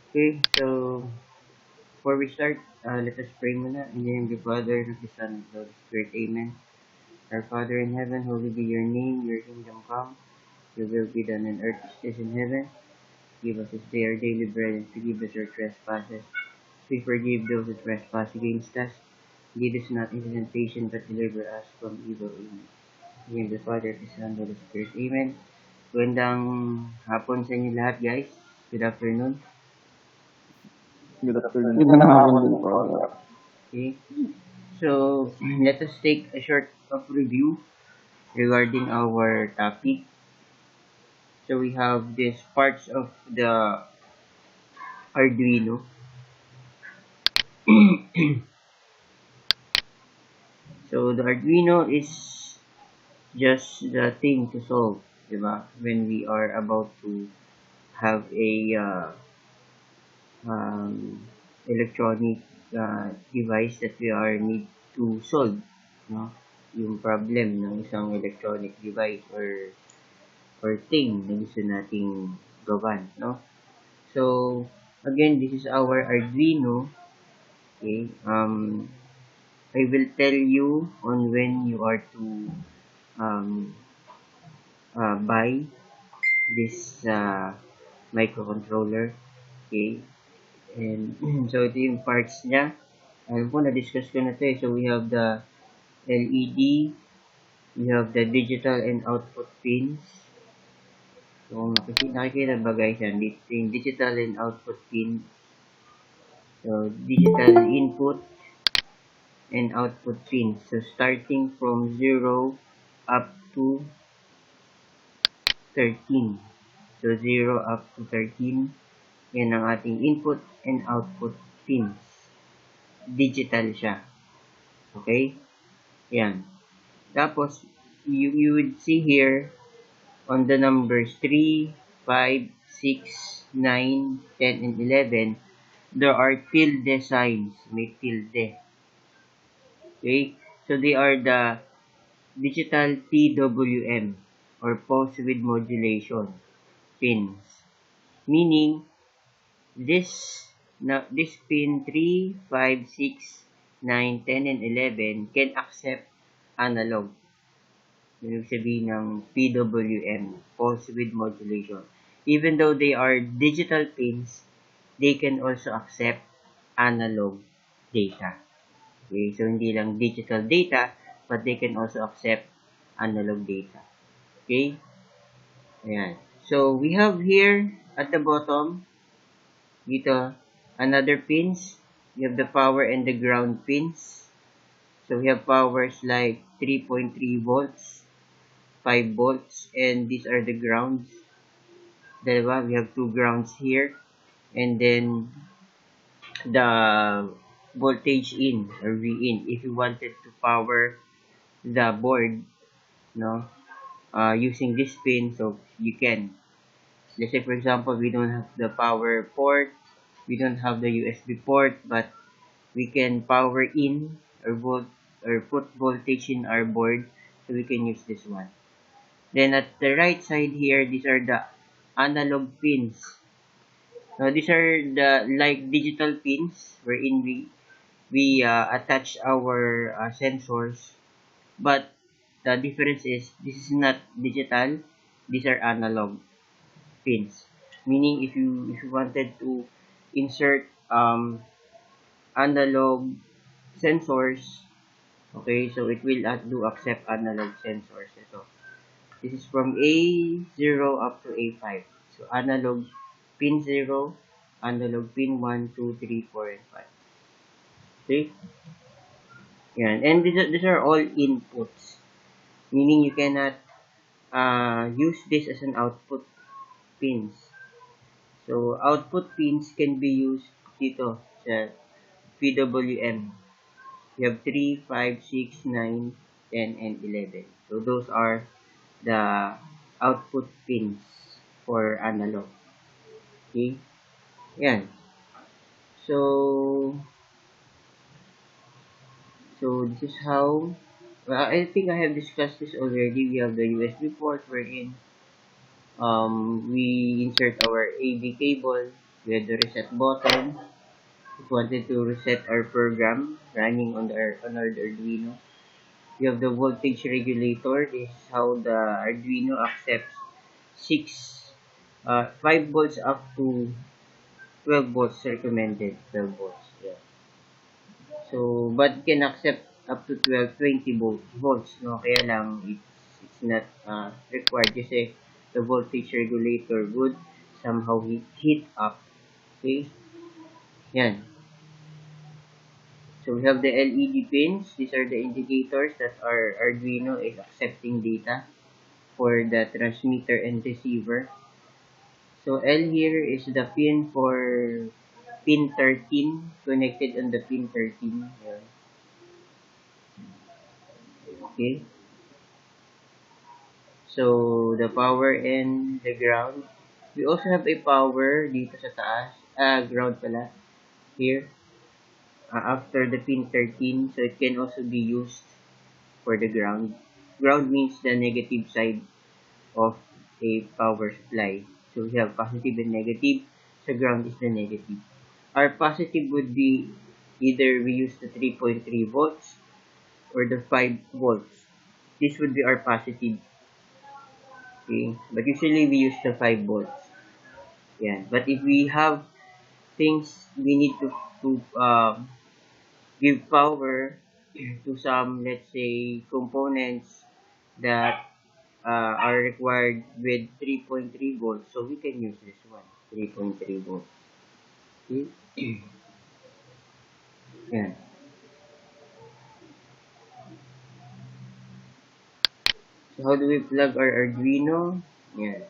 Okay, so before we start, let us pray muna. In the name of the Father, and of the Son, and of the Holy Spirit. Amen. Our Father in heaven, holy be your name. Your kingdom come. Your will be done on earth as it is in heaven. Give us this day our daily bread, and forgive us our trespasses. We forgive those who trespass against us. Lead us not into temptation, but deliver us from evil. Amen. In the name of the Father, the Son, and the Holy Spirit. Amen. Magandang hapon sa inyo lahat, guys. Good afternoon. Good afternoon. Magandang hapon din po. Okay. So, let us take a short of review regarding our topic. So, we have these parts of the Arduino. So, the Arduino is just the thing to solve, diba? When we are about to have a um, electronic device that we are need to solve, no? Yung problem ng isang electronic device or thing na gusto nating gawan, no? So, again, this is our Arduino. Okay. I will tell you on when you are to um, buy this microcontroller. Okay. And so, ito yung parts niya. Alam ko, na-discuss ko na ito eh. So, we have the LED, we have the digital and output pins. So, nakikita ba guys yan? Dito yung digital and output pins. So, digital input and output pins. So, starting from 0 up to 13. So, 0 up to 13. Yan ang ating input and output pins. Digital siya. Okay? Yan. Tapos, you would see here on the numbers 3, 5, 6, 9, 10, and 11, there are tilde signs. May tilde. Okay? So, they are the digital PWM or pulse width modulation pins. Meaning, this pin 3, 5, 6, 9, 10, and 11 can accept analog. Ibig sabihin ng PWM, pulse width modulation. Even though they are digital pins, they can also accept analog data. Okay, so hindi lang digital data, but they can also accept analog data. Okay? Ayan. So, we have here at the bottom, dito, another pins. We have the power and the ground pins. So, we have powers like 3.3 volts, 5 volts, and these are the grounds. Diba? We have two grounds here. And then, the voltage in or V in. If you wanted to power the board, no, using this pin, so you can. Let's say for example, we don't have the power port, we don't have the USB port, but we can power in or put voltage in our board, so we can use this one. Then at the right side here, these are the analog pins. Now these are the like digital pins wherein we attach our sensors, but the difference is this is not digital, these are analog pins. Meaning if you wanted to insert analog sensors, okay, so it will do accept analog sensors. Ito, this is from A0 up to A5. So analog pin 0, analog pin 1, 2, 3, 4, and 5. Okay? Yan. And these are all inputs. Meaning you cannot use this as an output pins. So, output pins can be used dito sa PWM. You have 3, 5, 6, 9, 10, and 11. So, those are the output pins for analog. Okay? Yan. So, this is how, well, I think I have discussed this already. We have the USB port wherein we insert our AV cable. We have the reset button. If we wanted to reset our program running on our Arduino. We have the voltage regulator. This is how the Arduino accepts 5 volts up to 12 volts recommended. 12 volts. Yeah. So, but can accept up to 20 volts. No? Kaya lang, it's not required kasi the voltage regulator would somehow heat up. Okay? Yan. So, we have the LED pins. These are the indicators that our Arduino is accepting data for the transmitter and receiver. So, L here is the pin for pin 13, connected on the pin 13. Yan. Okay? So, the power and the ground. We also have a power dito sa taas. Ground pala. Here. After the pin 13. So, it can also be used for the ground. Ground means the negative side of a power supply. So, we have positive and negative. So, ground is the negative. Our positive would be either we use the 3.3 volts or the 5 volts. This would be our positive. Okay? But usually we use the 5 volts. Yeah. But if we have things we need to give power to some, let's say, components that are required with 3.3 volts, so we can use this one, 3.3 volts. Okay? Yeah. So how do we plug our Arduino? Yeah.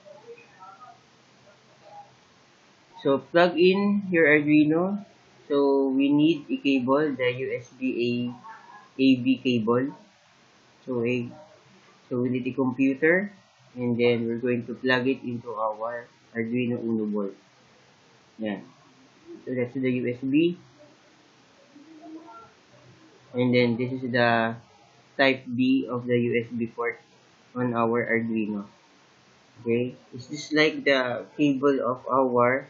So plug in your Arduino. So we need a cable, the USB AB cable. So we need a computer, and then we're going to plug it into our Arduino Uno board. Yeah. So that's the USB, and then this is the Type B of the USB port on our Arduino. Okay, it's just like the cable of our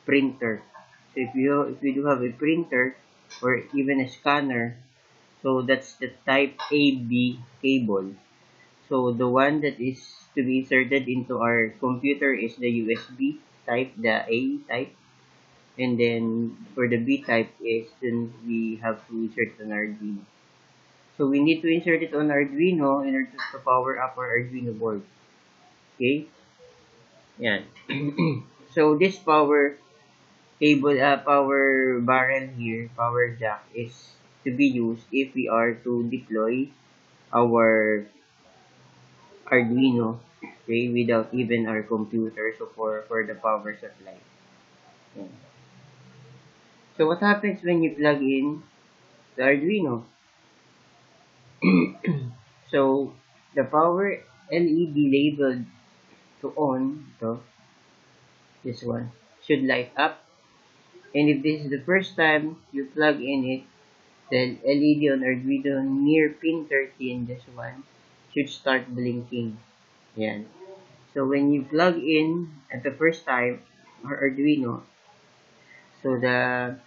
printer. So if we do have a printer or even a scanner, so that's the Type AB cable. So the one that is to be inserted into our computer is the USB type, the A type, and then for the B type is then we have to insert it on Arduino. So we need to insert it on Arduino in order to power up our Arduino board. Okay? Yeah. So this power cable, power barrel here, power jack is to be used if we are to deploy our Arduino, okay, without even our computer, so for the power supply. Yeah. So what happens when you plug in the Arduino? So the power LED labeled to on, so this one, should light up. And if this is the first time you plug in it, then LED on Arduino near pin 13, this one, should start blinking. Yan. So when you plug in at the first time, our Arduino, so the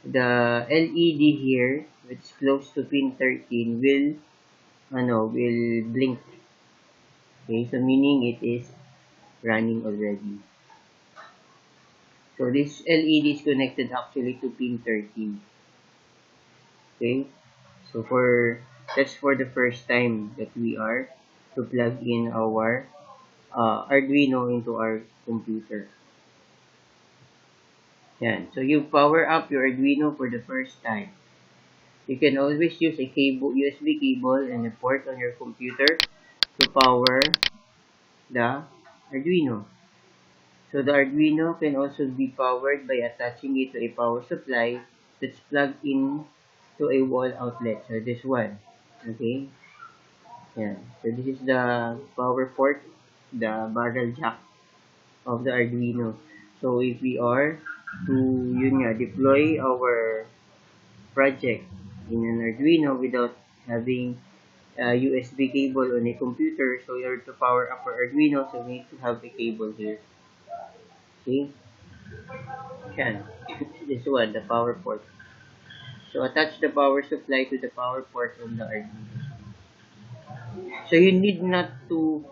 LED here, which is close to pin 13, will blink. Okay, so meaning it is running already. So this LED is connected actually to pin 13. Okay, so that's for the first time that we are to plug in our Arduino into our computer. Yan. So you power up your Arduino for the first time. You can always use a cable, USB cable and a port on your computer to power the Arduino. So the Arduino can also be powered by attaching it to a power supply that's plugged in to a wall outlet. So this one. Okay? Yeah. So this is the power port, the barrel jack of the Arduino. So if we are to deploy our project in an Arduino without having a USB cable on a computer, so in order to power up our Arduino, so we need to have a cable here. Okay? Yan. This one, the power port. So attach the power supply to the power port on the Arduino. So you need not to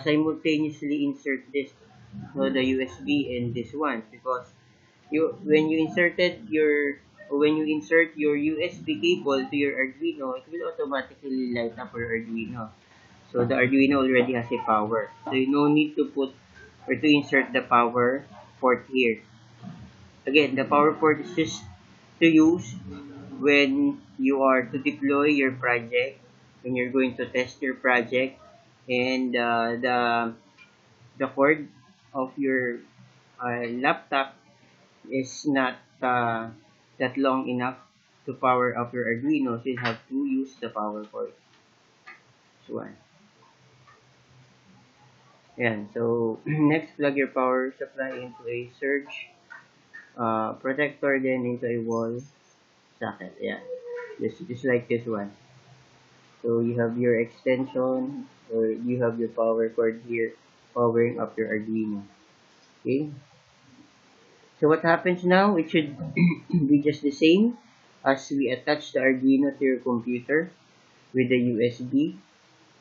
simultaneously insert this, so the USB and this one, because when you insert your USB cable to your Arduino, it will automatically light up your Arduino. So the Arduino already has a power. So you no need to put or to insert the power port here. Again, the power port is just to use when you are to deploy your project, when you're going to test your project, and the cord of your laptop is not that long enough to power up your Arduino, so you have to use the power cord. So, yan. So, next, plug your power supply into a surge protector, then into a wall socket. Yeah, just like this one. So, you have your extension, or you have your power cord here powering up your Arduino. Okay. So, what happens now? It should be just the same as we attach the Arduino to your computer with the USB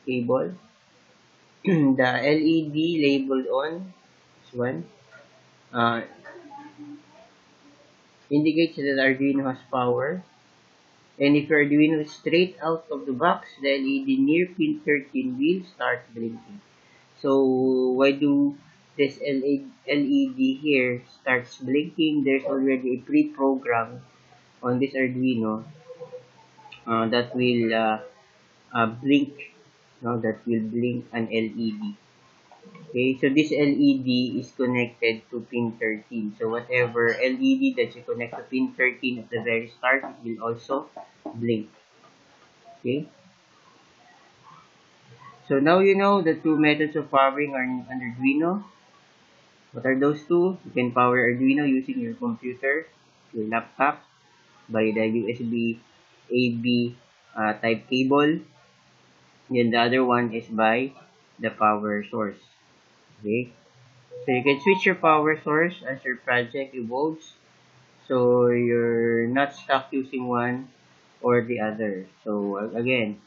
cable. The LED labeled on this one uh, indicates that the Arduino has power. And if your Arduino is straight out of the box, the LED near pin 13 will start blinking. So why do this LED here starts blinking? There's already a pre-program on this Arduino that will blink. No, that will blink an LED. Okay, so this LED is connected to pin 13. So whatever LED that you connect to pin 13 at the very start, it will also blink. Okay, so now you know the two methods of powering an Arduino. What are those two? You can power Arduino using your computer, your laptop, by the USB AB type cable. And the other one is by the power source. Okay, so you can switch your power source as your project evolves. So you're not stuck using one or the other. So again,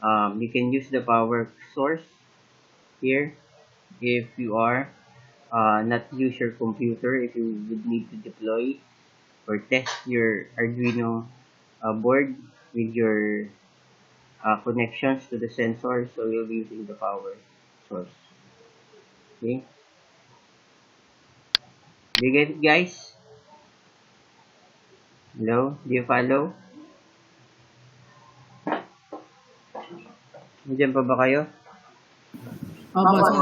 you can use the power source here if you are not use your computer, if you would need to deploy or test your Arduino board with your connections to the sensor. So you'll be using the power source. Okay, do you get it, guys? Hello, do you follow? Nandiyan pa ba kayo? Opo, sir.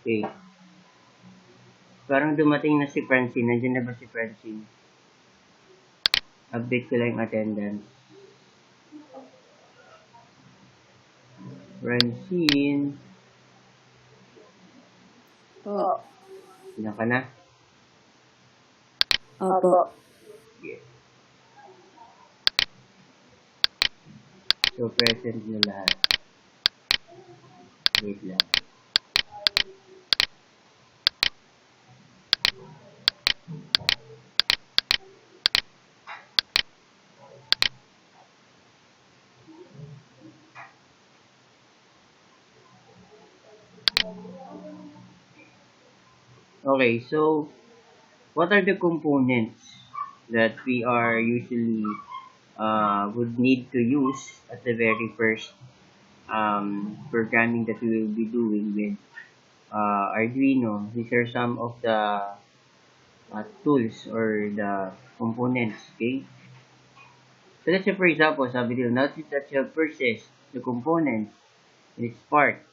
Okay. Parang dumating na si Francine. Nandiyan na ba si Francine? Update ko lang yung attendance. Francine. Po. Sino ka na? Opo. Yes. So, present na lahat. Wait lang. Okay, so, what are the components that we are usually would need to use at the very first programming that we will be doing with Arduino? These are some of the tools or the components, okay? So let's say for example, sabi dito, notice that you have purchased the components and its parts.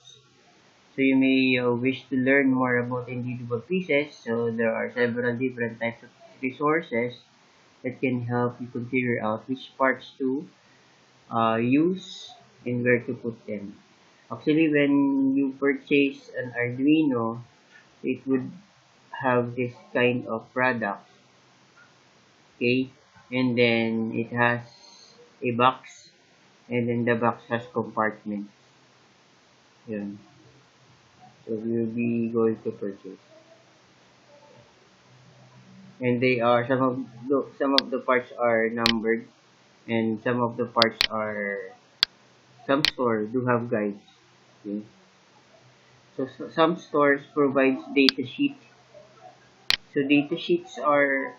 So you may wish to learn more about individual pieces. So there are several different types of resources that can help you to figure out which parts to use and where to put them. Actually, when you purchase an Arduino, it would have this kind of product, okay? And then it has a box, and then the box has compartments. Yun. So we will be going to purchase. And they are some of the parts are numbered, and some of the parts are, some stores do have guides. Okay? So some stores provides data sheet. So data sheets are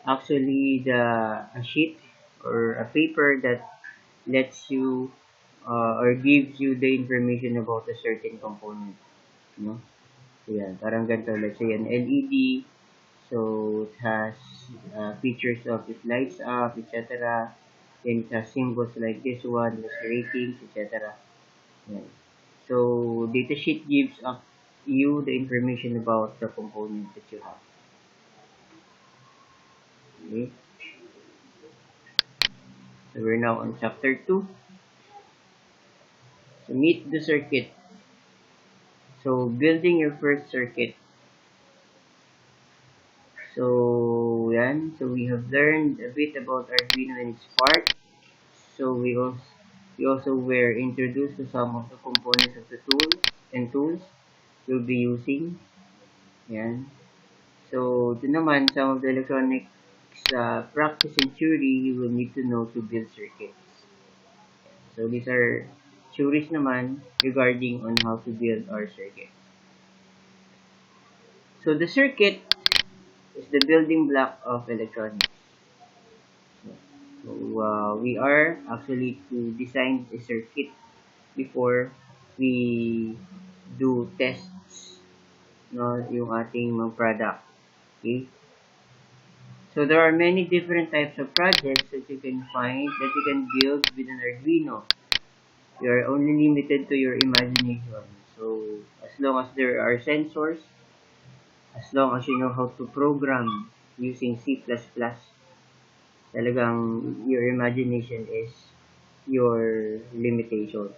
actually a sheet or a paper that lets you or gives you the information about a certain component. No? So yeah, parang ganito. Let's say an LED. So it has features of it lights up, etc. Then it has symbols like this one, the ratings, etc. Yeah. So datasheet gives up you the information about the component that you have. Okay. So we're now on chapter 2. So meet the circuit. So building your first circuit. So yan. So we have learned a bit about Arduino and its part. So we also were introduced to some of the components of the tools we'll be using. Yan. So ito naman, some of the electronics practice and theory you will need to know to build circuits. So these are theories naman regarding on how to build our circuit. So the circuit is the building block of electronics. So we are actually to design a circuit before we do tests, no, yung ating mga product. Okay? So there are many different types of projects that you can find, that you can build with an Arduino. You are only limited to your imagination. So as long as there are sensors, as long as you know how to program using C++, talagang your imagination is your limitation.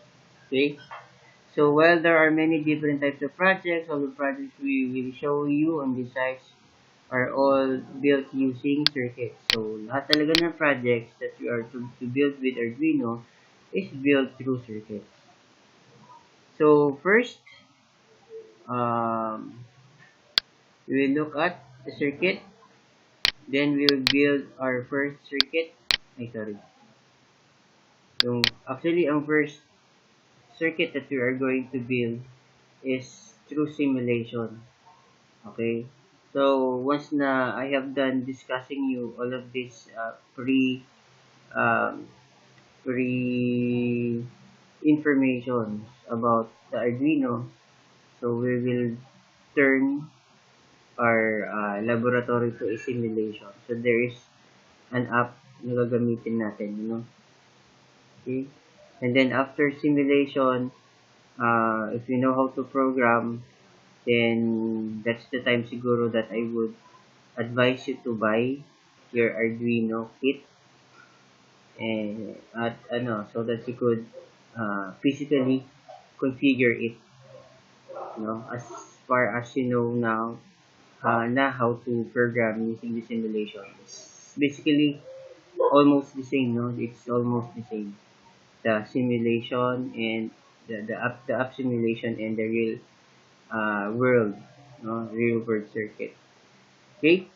Okay? So while there are many different types of projects, all the projects we will show you on these sites are all built using circuits. So lahat talaga ng projects that you are to build with Arduino is built through circuits. So first, we will look at the circuit. Then we will build our first circuit. Actually, ang first circuit that we are going to build is through simulation. Okay? So, once na I have done discussing you all of this um, pre information about the Arduino, so we will turn our laboratory to a simulation. So, there is an app na gagamitin natin, you know? Okay? And then, after simulation, if you know how to program, then that's the time siguro that I would advise you to buy your Arduino kit and so that you could physically configure it, as far as you know now na how to program using the simulation. It's basically almost the same, no? It's almost the same. The simulation and the app simulation and the real world, no? Real world circuit. Okay?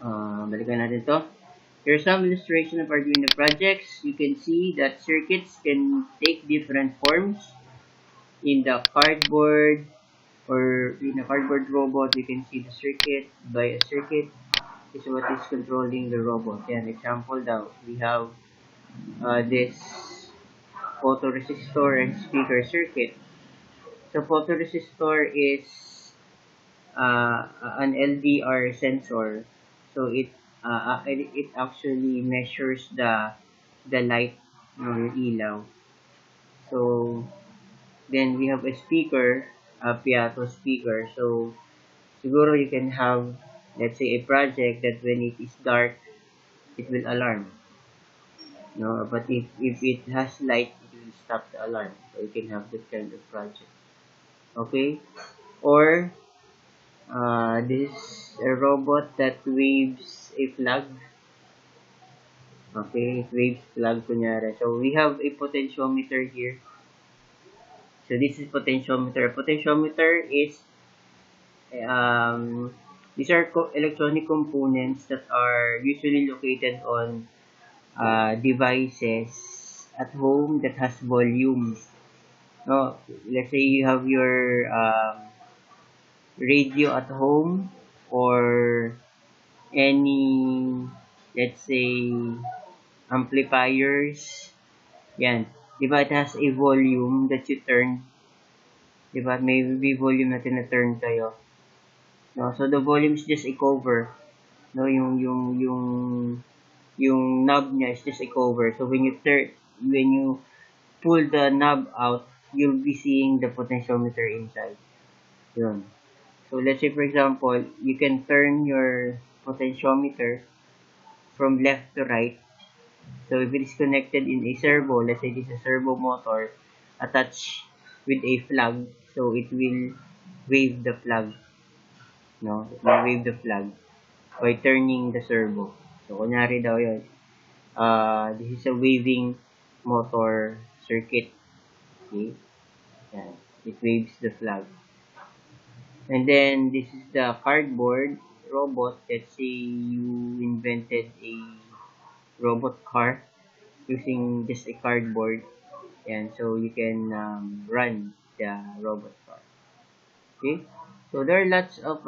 Balikan natin to. Here's some illustration of Arduino projects. You can see that circuits can take different forms. In the cardboard or in a cardboard robot, you can see the circuit. By a circuit is what is controlling the robot. Yan, example daw. We have this photoresistor and speaker circuit. So photoresistor is an LDR sensor. So it actually measures the light ng ilaw. So then we have a speaker, a piato speaker. So siguro you can have, let's say, a project that when it is dark, it will alarm. No, but if it has light, it will stop the alarm. So you can have that kind of project. Okay, or this is a robot that waves a flag. Okay, it waves flag kunyari. So we have a potentiometer here. So this is potentiometer. Potentiometer is these are electronic components that are usually located on devices at home that has volume. No, let's say you have your radio at home or any, let's say, amplifiers. Yan. Diba it has a volume that you turn. Diba may be volume na tina-turn kayo. No, so the volume is just a cover. No, yung knob niya is just a cover. So when you pull the knob out, you'll be seeing the potentiometer inside. Yun. So let's say for example, you can turn your potentiometer from left to right. So if it is connected in a servo, let's say this is a servo motor attached with a flag, so it will wave the flag. No, it will wave the flag by turning the servo. So kunyari daw yun, this is a waving motor circuit. Okay, yan. It waves the flag. And then this is the cardboard robot. Let's say you invented a robot car using just a cardboard, and so you can run the robot car. Okay, so there are lots of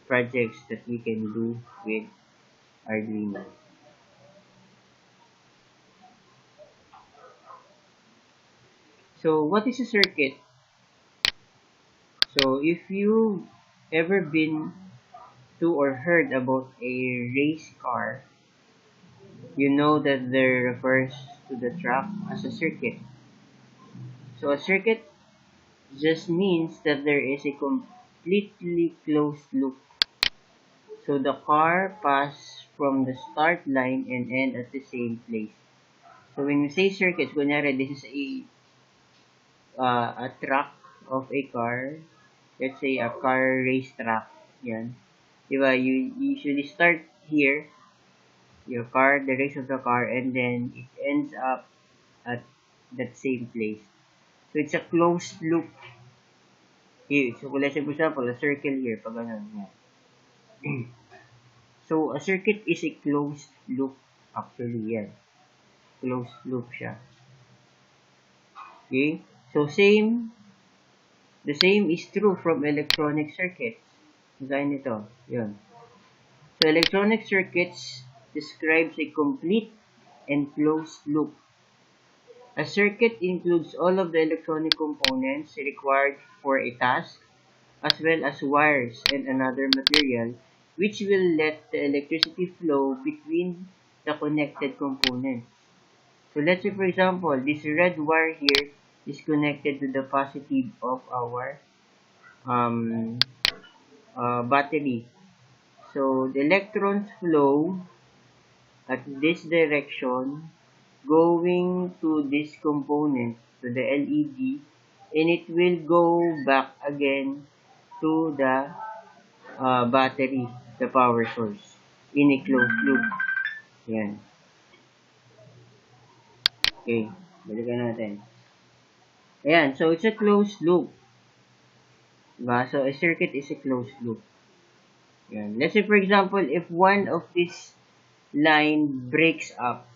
projects that we can do with Arduino. So what is a circuit? So if you've ever been to or heard about a race car, you know that there refers to the track as a circuit. So a circuit just means that there is a completely closed loop. So the car passes from the start line and end at the same place. So when we say circuits, kunyari, this is a track of a car. Let's say a car race track. Yan. Diba? You usually start here, your car, the race of the car, and then it ends up at that same place. So it's a closed loop. Here, so let's say for example, a circle here, pag ganun, yan. So a circuit is a closed loop, actually, yan. Closed loop siya. Okay? So the same is true from electronic circuits. Gaya nito, yun. So electronic circuits describes a complete and closed loop. A circuit includes all of the electronic components required for a task, as well as wires and another material, which will let the electricity flow between the connected components. So let's say for example, this red wire here is connected to the positive of our um, battery. So the electrons flow at this direction going to this component, to the LED, and it will go back again to the battery, the power source, in a closed loop. Yan. Okay, balikan natin. Ayan, so it's a closed loop. Diba? So a circuit is a closed loop. Yan. Let's say for example, if one of this line breaks up,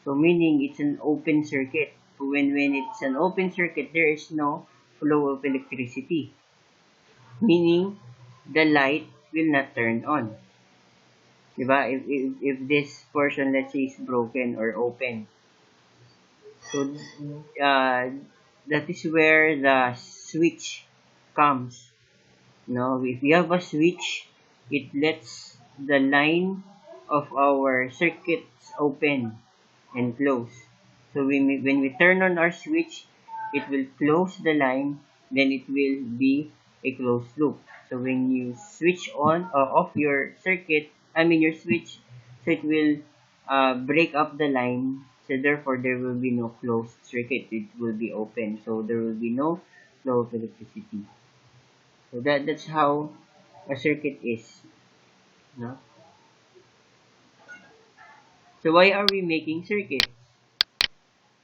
so meaning it's an open circuit. When it's an open circuit, there is no flow of electricity. Meaning, the light will not turn on. Diba? If this portion, let's say, is broken or open. So, that is where the switch comes. No, if we have a switch, it lets the line of our circuits open and close. So when we turn on our switch, it will close the line, then it will be a closed loop. So when you switch on or off your circuit, your switch, so it will break up the line. So therefore, there will be no closed circuit. It will be open. So there will be no flow of electricity. So that's how a circuit is. No? So why are we making circuits?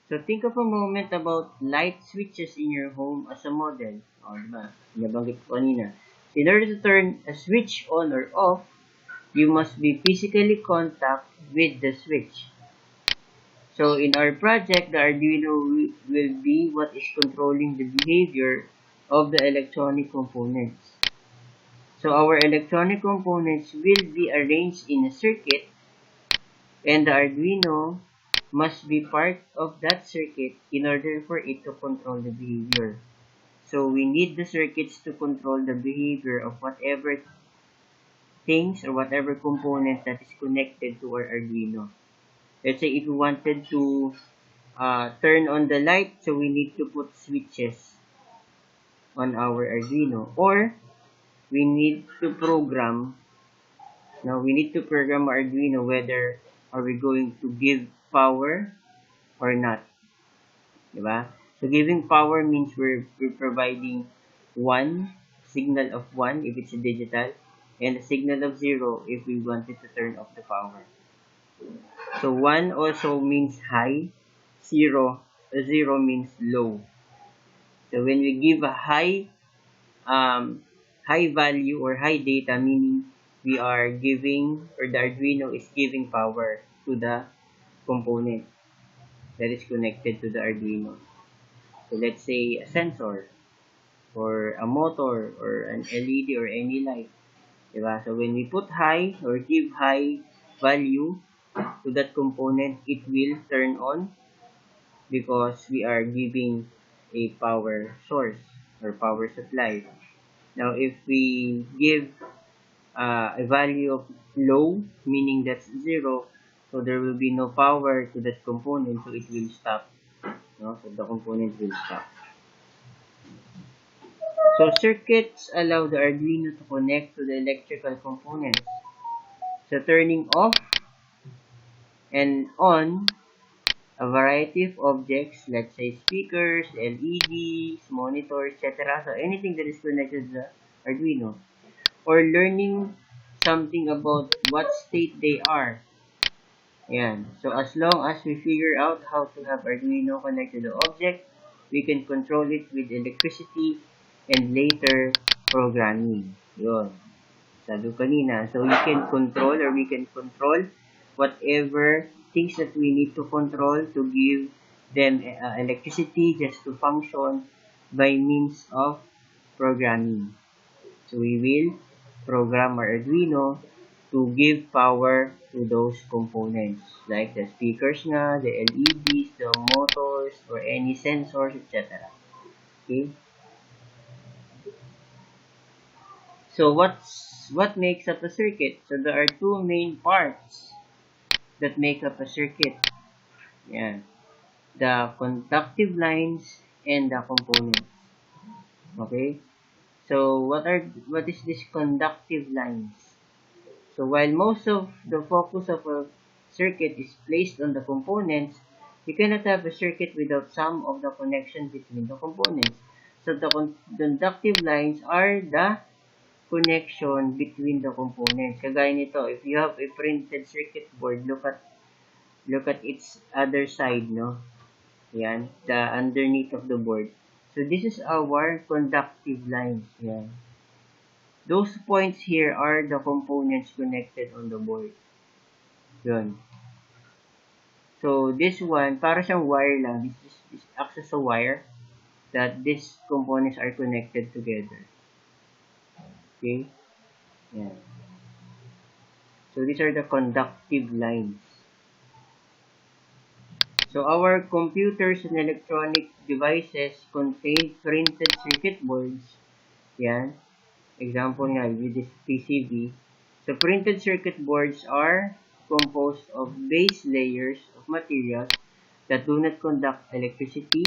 So, think of a moment about light switches in your home as a model. O, diba? Nabanggit ko kanina. In order to turn a switch on or off, you must be physically contact with the switch. So, in our project, the Arduino will be what is controlling the behavior of the electronic components. So, our electronic components will be arranged in a circuit, and the Arduino must be part of that circuit in order for it to control the behavior. So we need the circuits to control the behavior of whatever things or whatever component that is connected to our Arduino. Let's say if we wanted to turn on the light, so we need to put switches on our Arduino, or we need to program. Now we need to program our Arduino whether are we going to give power or not. Diba? So giving power means we're providing one signal of 1 if it's a digital, and a signal of 0 if we wanted to turn off the power. So 1 also means high, 0 means low. So when we give a high value or high data, meaning we are giving, or the Arduino is giving power to the component that is connected to the Arduino. So let's say a sensor, or a motor, or an LED, or any light. Diba? So when we put high or give high value to that component, it will turn on because we are giving a power source or power supply. Now if we give a value of low, meaning that's 0, so there will be no power to that component, so it will stop. No? So the component will stop. So circuits allow the Arduino to connect to the electrical components. So turning off and on a variety of objects, let's say speakers, LEDs, monitors, etc. So anything that is connected to the Arduino. Or learning something about what state they are. Ayan. So as long as we figure out how to have Arduino connected to the object, we can control it with electricity and later programming. Yun. Sabi ko kanina. So we can control, or we can control whatever things that we need to control to give them electricity just to function by means of programming. So we will program our Arduino to give power to those components, like the speakers nga, the LEDs, the motors, or any sensors, etc. Okay? So what makes up a circuit? So there are two main parts that make up a circuit. Yeah. The conductive lines and the components. Okay? So what is this conductive lines? So while most of the focus of a circuit is placed on the components, you cannot have a circuit without some of the connection between the components. So the conductive lines are the connection between the components. Kagaya nito, if you have a printed circuit board, look at its other side, no? Yan, the underneath of the board. So this is our conductive lines. Yan. Those points here are the components connected on the board. Yun. So this one, para siyang wire lang. This acts as a wire that these components are connected together. Okay? Yan. So these are the conductive lines. So our computers and electronic devices contain printed circuit boards. Yan. Example nga with this PCB. So printed circuit boards are composed of base layers of materials that do not conduct electricity,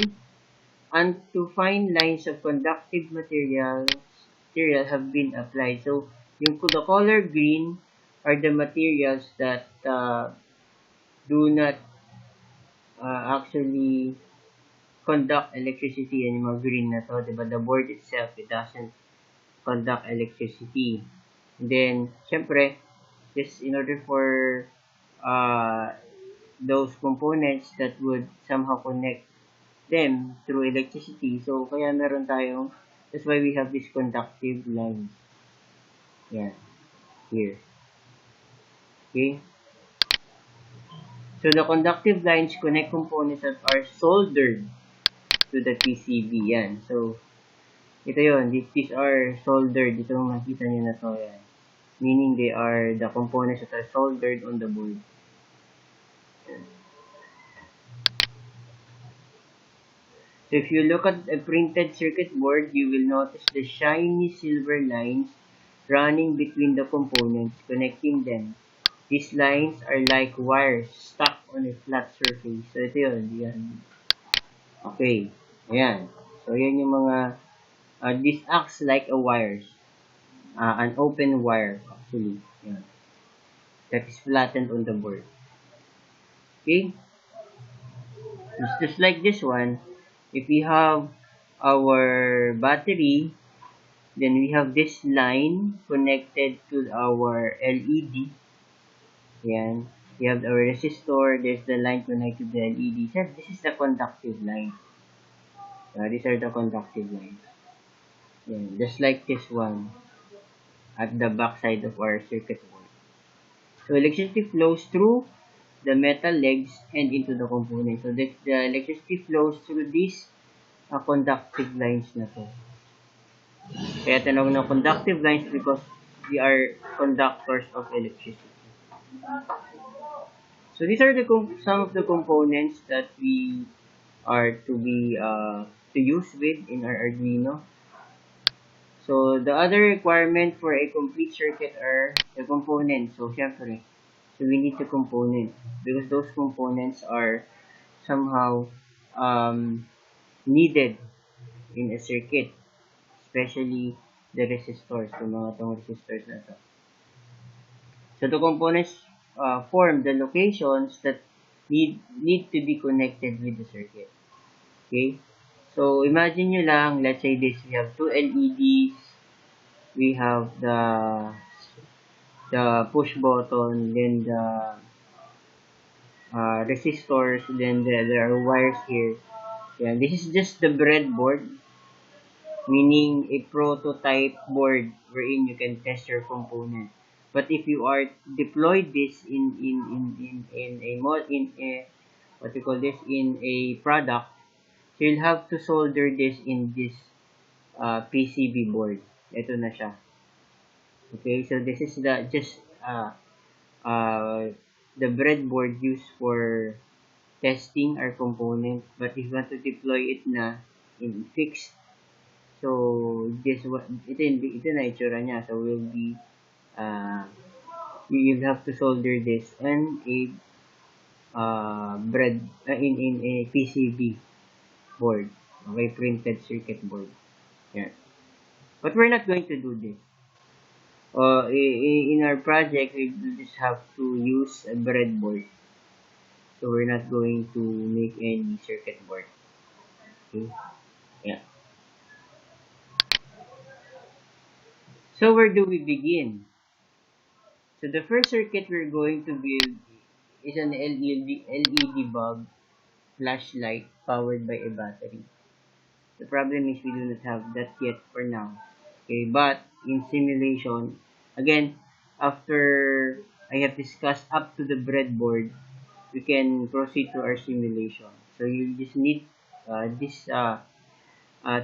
and to fine lines of conductive material have been applied. So the color green are the materials that do not actually conduct electricity. Yan yung mga green na to, diba? The board itself, it doesn't conduct electricity. And then, syempre, just in order for those components that would somehow connect them through electricity. So, kaya meron tayong, that's why we have this conductive lines. Yeah, here. Okay? So, the conductive lines connect components that are soldered to the PCB. Yan. So, ito yun. These are soldered. Ito makita nyo na to. Yan. Meaning they are the components that are soldered on the board. So if you look at a printed circuit board, you will notice the shiny silver lines running between the components, connecting them. These lines are like wires stuck on a flat surface. So ito yun. Yan. Okay. Ayan. So yan yung mga, this acts like a wires. An open wire, actually. Yan. That is flattened on the board. Okay? Just like this one, if we have our battery, then we have this line connected to our LED. Yan. We have our resistor. There's the line connected to the LED. So this is the conductive line. These are the conductive lines. Yan. Just like this one at the back side of our circuit board. So electricity flows through the metal legs and into the component. So the electricity flows through these conductive lines na to. Kaya tinawag na conductive lines because they are conductors of electricity. So these are some of the components that we are to use with in our Arduino. So the other requirement for a complete circuit are the components. So syempre, so we need the components because those components are somehow needed in a circuit, especially the resistors, so mga tong resistors na to. So the components form the locations that need to be connected with the circuit. Okay? So imagine nyo lang, let's say this, we have two LEDs, we have the push button, then the resistors, then there are wires here. Yeah, this is just the breadboard, meaning a prototype board wherein you can test your component. But if you are deployed this in a what you call this, in a product, so you'll have to solder this in this PCB board. Ito na siya. Okay, so this is the the breadboard used for testing our component. But if you want to deploy it na in fixed, so this what ito na itsura niya. So will be you'll have to solder this and a in a PCB board, okay, printed circuit board. Yeah. But we're not going to do this. In our project, we just have to use a breadboard. So we're not going to make any circuit board. Okay. Yeah. So where do we begin? So the first circuit we're going to build is an LED bulb flashlight powered by a battery. The problem is we do not have that yet for now. Okay, but in simulation, again, after I have discussed up to the breadboard, we can proceed to our simulation. So you just need these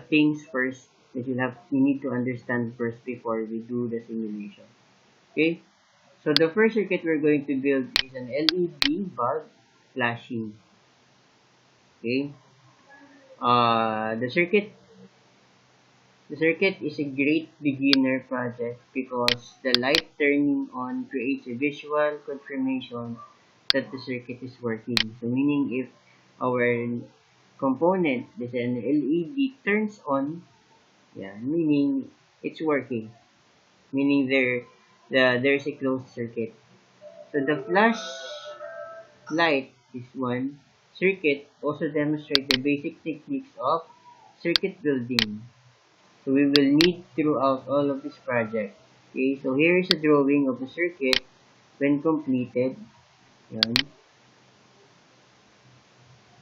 things first that you need to understand first before we do the simulation. Okay, so the first circuit we're going to build is an LED bulb flashing. Okay, the circuit is a great beginner project because the light turning on creates a visual confirmation that the circuit is working. So meaning if our component, this an LED, turns on, yeah, meaning it's working. Meaning there's a closed circuit. So the flash light, this one, circuit also demonstrates the basic techniques of circuit building. So we will need throughout all of this project. Okay, so here is a drawing of the circuit when completed. Yan.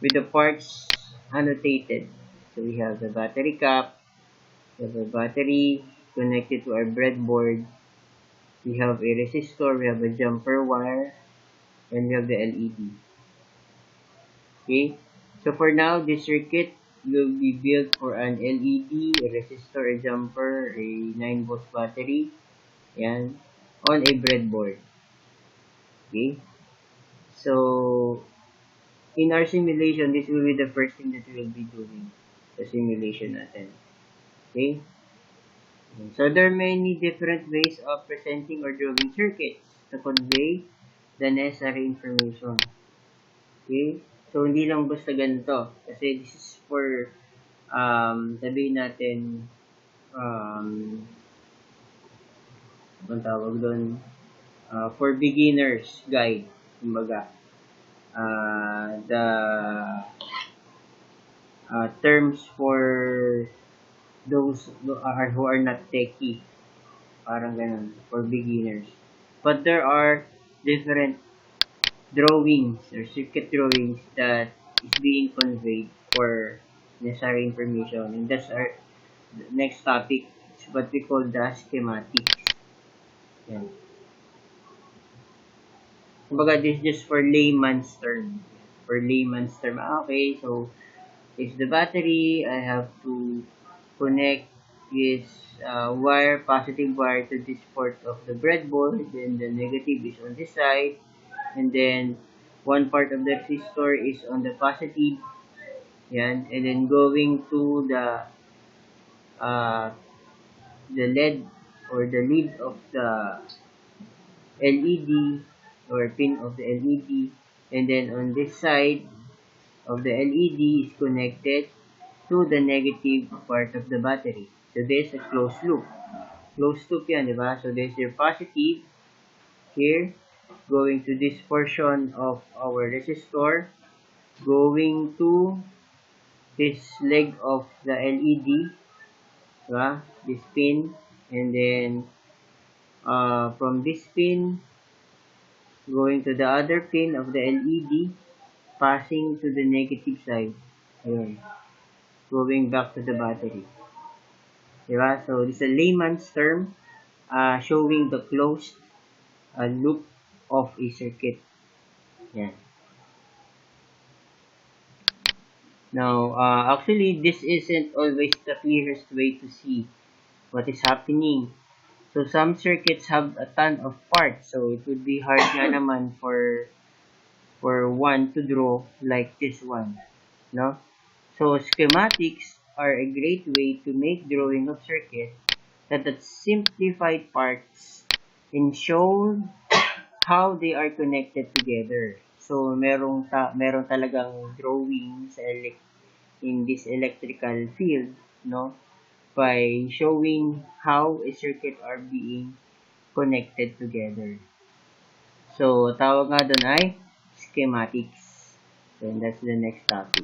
with the parts annotated. So we have the battery cap, we have a battery connected to our breadboard, we have a resistor, we have a jumper wire, and we have the LED. Okay, so for now, this circuit will be built for an LED, a resistor, a jumper, a 9 volts battery, and on a breadboard. Okay, so in our simulation, this will be the first thing that we will be doing, the simulation natin. Okay, so there are many different ways of presenting or drawing circuits to convey the necessary information. Okay, so hindi lang basta ganito, kasi this is for sabihin natin, anong tawag doon, for beginners guide, kumbaga. The terms for those who are not techie, parang ganun, for beginners. But there are different drawings or circuit drawings that is being conveyed for necessary information, and that's our next topic. It's what we call the schematics. Yan. Kumbaga, this is just for layman's term. For layman's term, okay, so it's the battery. I have to connect this wire, positive wire, to this port of the breadboard. Then the negative is on this side. And then one part of the resistor is on the positive. Yan. And then going to the LED or the lead of the LED or pin of the LED. And then on this side of the LED is connected to the negative part of the battery. So there's a closed loop. Closed loop yan, di ba? So there's your positive here going to this portion of our resistor, going to this leg of the LED, di ba? This pin, and then from this pin going to the other pin of the LED, passing to the negative side. Ayun. Going back to the battery. Diba? So, this is a layman's term showing the closed loop of a circuit. Yan. Now, actually, this isn't always the clearest way to see what is happening. So, some circuits have a ton of parts. So, it would be hard nga naman for one to draw like this one. No? So, schematics are a great way to make drawing of circuit that are simplified parts and show how they are connected together. So, meron talagang drawing sa in this electrical field, no? By showing how a circuit are being connected together. So, tawag nga doon ay schematics. So, that's the next topic,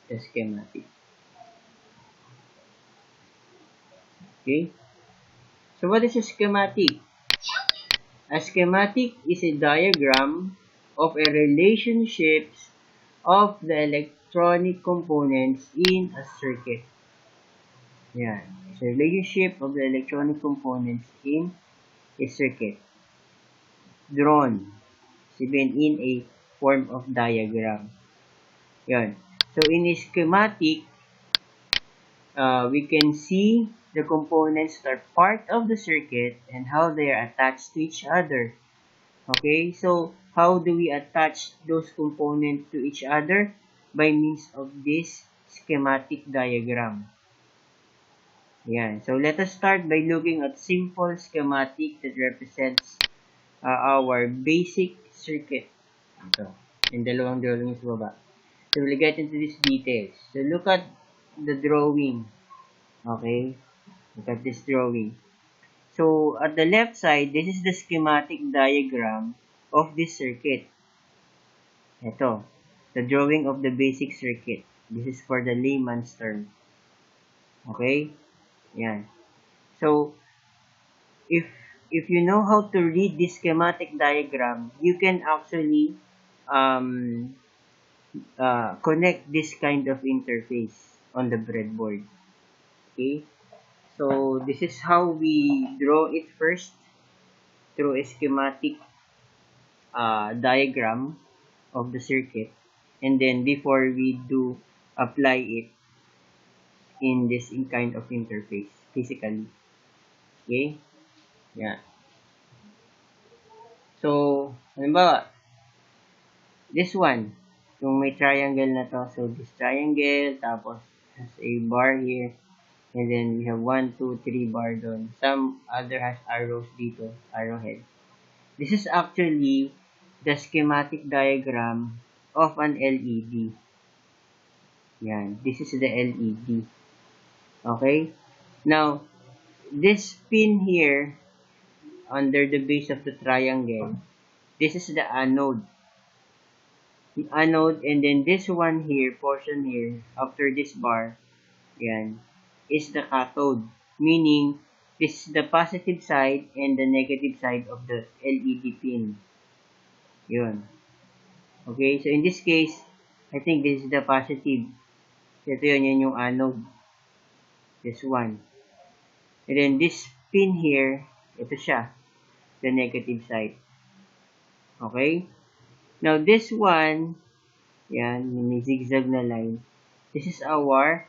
the schematic. Okay? So, what is a schematic? A schematic is a diagram of a relationships of the electronic components in a circuit. Yan. It's a relationship of the electronic components in a circuit. Drawn. Sabihin in a form of diagram. Yan. So, in a schematic, we can see the components that are part of the circuit and how they are attached to each other. Okay, so how do we attach those components to each other? By means of this schematic diagram. Yan. So let us start by looking at simple schematic that represents our basic circuit. Ito. Yung dalawang drawing sa baba. So we'll get into these details. So look at the drawing. Okay? Look at this drawing. So, at the left side, this is the schematic diagram of this circuit. Ito. The drawing of the basic circuit. This is for the layman's term. Okay? Yan. So, if you know how to read this schematic diagram, you can actually connect this kind of interface on the breadboard. Okay, so this is how we draw it first through a schematic diagram of the circuit, and then before we do apply it in this kind of interface physically. Okay, yeah. So halimbawa this one, yung may triangle na to, so this triangle, tapos has a bar here, and then we have 1, 2, 3 bar doon. Some other has arrows dito, arrowhead. This is actually the schematic diagram of an LED. Yan, this is the LED. Okay? Now, this pin here, under the base of the triangle, this is the anode. Anode, and then this one here, portion here, after this bar, yan, is the cathode. Meaning, this is the positive side and the negative side of the LED pin. Yun. Okay, so in this case, I think this is the positive. Ito yun yung anode. This one. And then this pin here, ito siya, the negative side. Okay? Now, this one, yan, may zigzag na line. This is our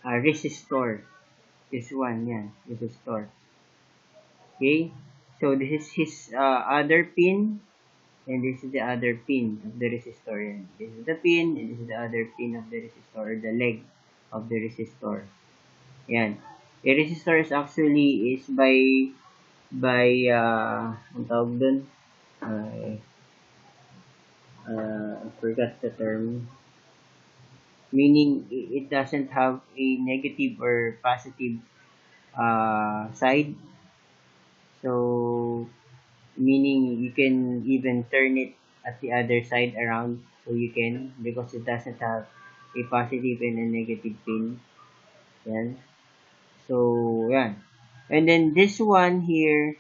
resistor. This one, yan, resistor. Okay? So, this is his other pin, and this is the other pin of the resistor. Yan. This is the pin, and this is the other pin of the resistor, or the leg of the resistor. Yan. The resistor is actually ang tawag dun? I forgot the term. Meaning, it doesn't have a negative or positive side. So, meaning you can even turn it at the other side around. So, you can, because it doesn't have a positive and a negative pin. Yan. So, yan. And then, this one here,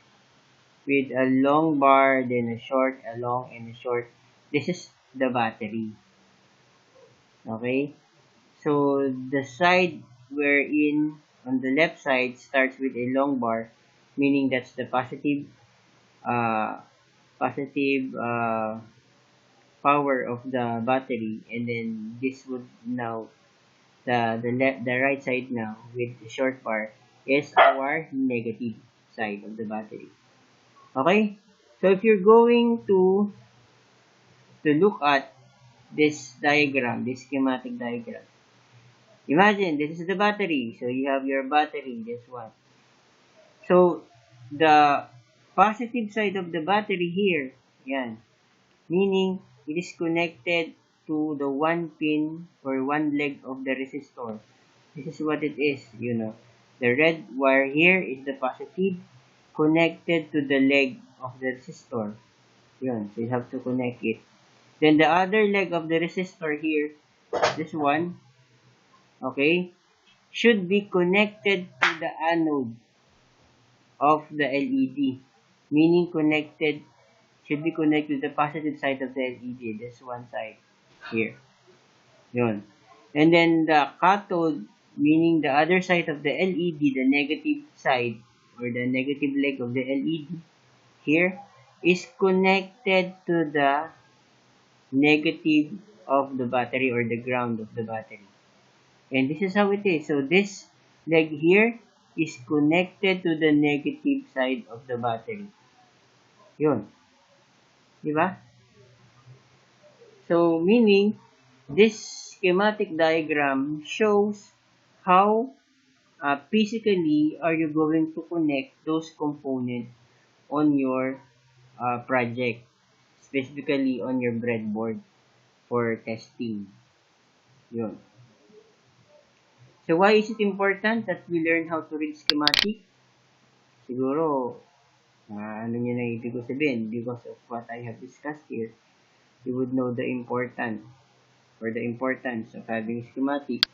with a long bar, then a short, a long, and a short. This is the battery. Okay? So, the side wherein on the left side starts with a long bar, meaning that's the positive power of the battery, and then this would now the right side now with the short bar is our negative side of the battery. Okay? So if you're going to look at this diagram, this schematic diagram, imagine this is the battery. So you have your battery, this one. So the positive side of the battery here, yan, meaning it is connected to the one pin or one leg of the resistor. This is what it is, you know. The red wire here is the positive connected to the leg of the resistor. Yun, so you have to connect it. Then the other leg of the resistor here, this one, okay, should be connected to the anode of the LED. Meaning should be connected to the positive side of the LED. This one side here. Yun. And then the cathode, meaning the other side of the LED, the negative side or the negative leg of the LED here, is connected to the negative of the battery or the ground of the battery. And this is how it is. So this leg here is connected to the negative side of the battery. Yun. Diba? So, meaning, this schematic diagram shows how physically are you going to connect those components on your project, specifically on your breadboard for testing. Yun. So, why is it important that we learn how to read schematic? Siguro, ano nyo na ibig ko sabihin, because of what I have discussed here, you would know the importance of having schematic.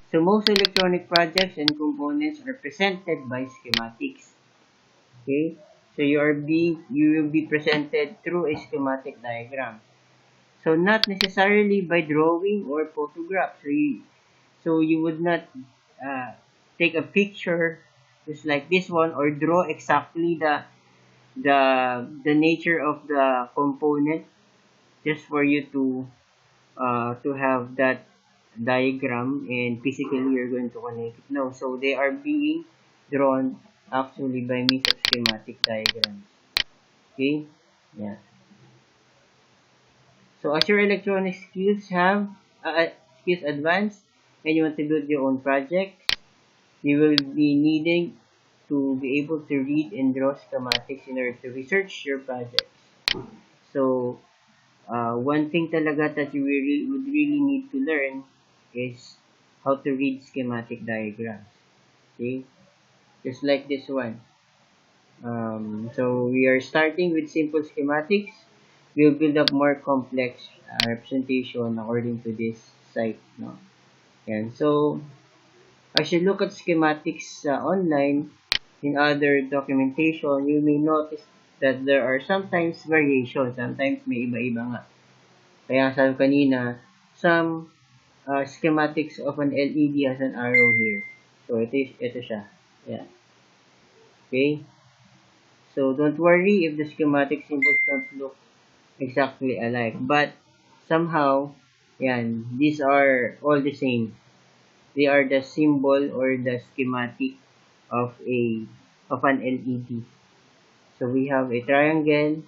So, most electronic projects and components are presented by schematics. Okay? So, you will be presented through a schematic diagram. So not necessarily by drawing or photograph. So you would not uh, take a picture just like this one or draw exactly the nature of the component just for you to have that diagram and physically you're going to connect it. No, so they are being drawn actually by means of schematic diagrams. Okay? Yeah. So as your electronic skills advance and you want to build your own projects, you will be needing to be able to read and draw schematics in order to research your projects. So one thing talaga that you would really need to learn is how to read schematic diagrams. Okay? Just like this one. So we are starting with simple schematics. We'll build up more complex representation according to this site. No? And so as you look at schematics online in other documentation, you may notice that there are sometimes variations. Sometimes may iba-iba nga. Kaya sabi kanina, some schematics of an LED has an arrow here. So ito siya. Yeah. Okay? So don't worry if the schematic symbols don't look exactly alike. But somehow, yan, these are all the same. They are the symbol or the schematic of an LED. So we have a triangle,